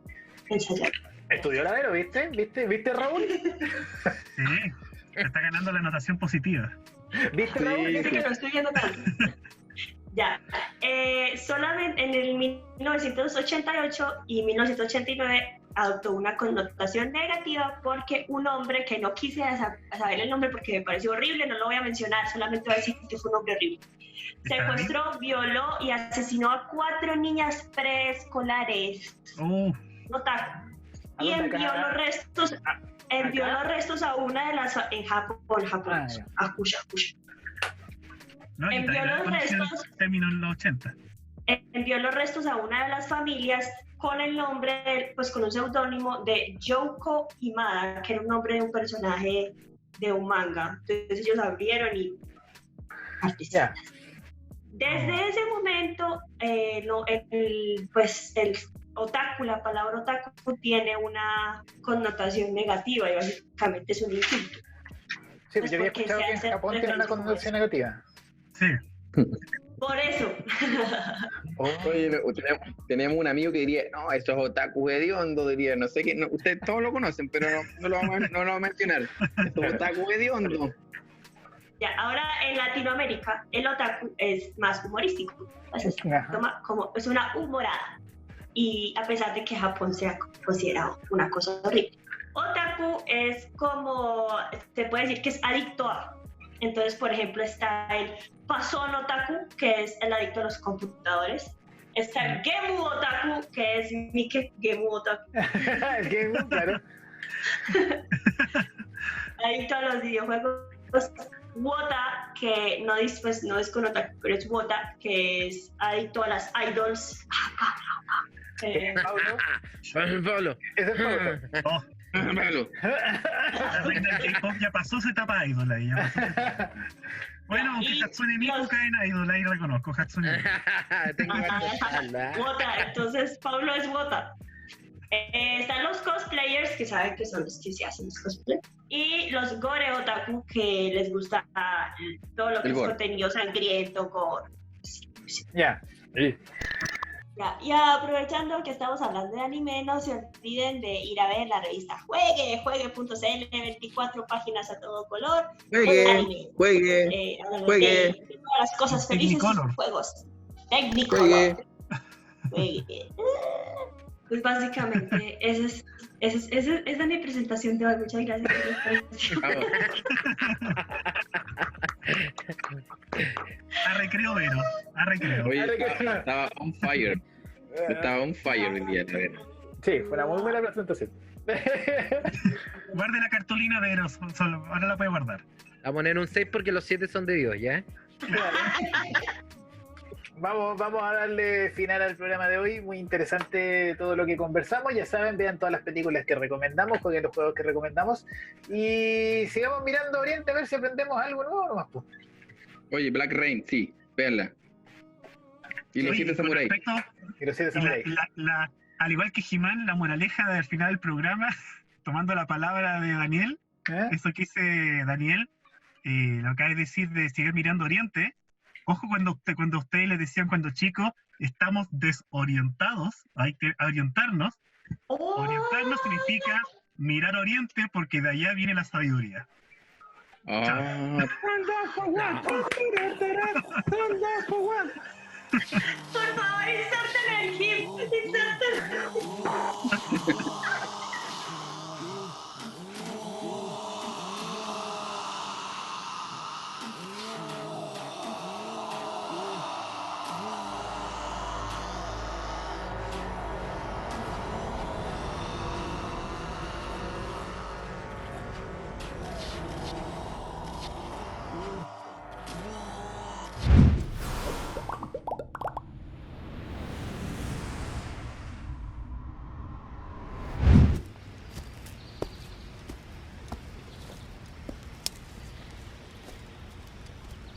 ensayando. Estudió la Vero, ¿viste? ¿Viste, Raúl? Sí. Está ganando la anotación positiva. ¿Viste, Sí. Raúl? Fíjate que no estoy viendo nada. Ya, solamente en el 1988 y 1989 adoptó una connotación negativa porque un hombre que no quise saber el nombre porque me pareció horrible, no lo voy a mencionar, solamente voy a decir que fue un hombre horrible. Secuestró, violó y asesinó a 4 niñas preescolares. Otaku. Y ¿A dónde envió acá? los restos a una de las en Japón. Ah, ya. Escucha. ¿No? Y Envió todavía los conoció el restos. término en los 80. Envió los restos a una de las familias con el nombre, pues con un seudónimo de Yoko Himada, que era un nombre de un personaje de un manga. Entonces ellos abrieron y Ya. Desde ese momento, el otaku, la palabra otaku tiene una connotación negativa y básicamente es un insulto. Sí, yo había porque escuchado se que en hace Japón tiene una referencia como connotación negativa. Sí. Por eso. Oye, tenemos un amigo que diría, no, esto es otaku hediondo, diría, no sé qué, no, ustedes todos lo conocen, pero no lo vamos a mencionar. Esto es otaku hediondo. Ya, ahora en Latinoamérica el otaku es más humorístico. Entonces, Ajá. es una humorada. Y a pesar de que Japón sea considerado una cosa horrible. Otaku es como, se puede decir que es adicto a. Entonces, por ejemplo, está el Pasón Otaku, que es el adicto a los computadores. Está el Gemu Otaku, que es Mike Gemu Otaku, El Game, claro. adicto a los videojuegos. Wota, que no es con Otaku, pero es Wota, que es adicto a las idols. Pablo. Pablo. Ese es Pablo. Oh, Malo. la reina del K-pop ya pasó su etapa idol ahí. Ya pasó su etapa. Bueno, aunque Y Hatsune Miku los- cae en idol, ahí reconozco Hatsune Miku. Tengo ganas de hablar. Wota, entonces Pablo es Wota. Están los cosplayers, que saben que son los que se hacen los cosplays, y los gore otaku, que les gusta todo lo que El es gore. contenido sangriento, gore. Ya. Sí. Ya, y aprovechando que estamos hablando de anime, no se olviden de ir a ver la revista juegue.cl, 24 páginas a todo color. Juegue. Hablan Juegue. de todas las cosas felices y Technicolor. sus juegos. Technicolor. Juegue. Pues básicamente, esa es mi presentación de hoy. Muchas gracias. Vamos. A recreo, Vero. A recreo. Oye, estaba on fire. Estaba on fire hoy día, la verdad. Sí, fue una muy buena presentación. Guarde la cartulina, Vero. Ahora la puede guardar. A poner un 6 porque los 7 son de Dios, ¿ya? Vamos a darle final al programa de hoy. Muy interesante todo lo que conversamos. Ya saben, vean todas las películas que recomendamos, jueguen los juegos que recomendamos y sigamos mirando Oriente a ver si aprendemos algo nuevo nomás, pues. Oye, Black Rain, sí, véanla. Y los 7 con samuráis. respecto- Y los 7 y samuráis. al igual que He-Man, la moraleja del final del programa, tomando la palabra de Daniel, ¿Eh? eso que dice Daniel, lo acaba de decir de seguir mirando Oriente. Ojo cuando ustedes les decían cuando chicos, estamos desorientados, hay que orientarnos. ¡Oh! Orientarnos significa mirar Oriente porque de allá viene la sabiduría. Ah, Por favor, inserten el GIF. Inserten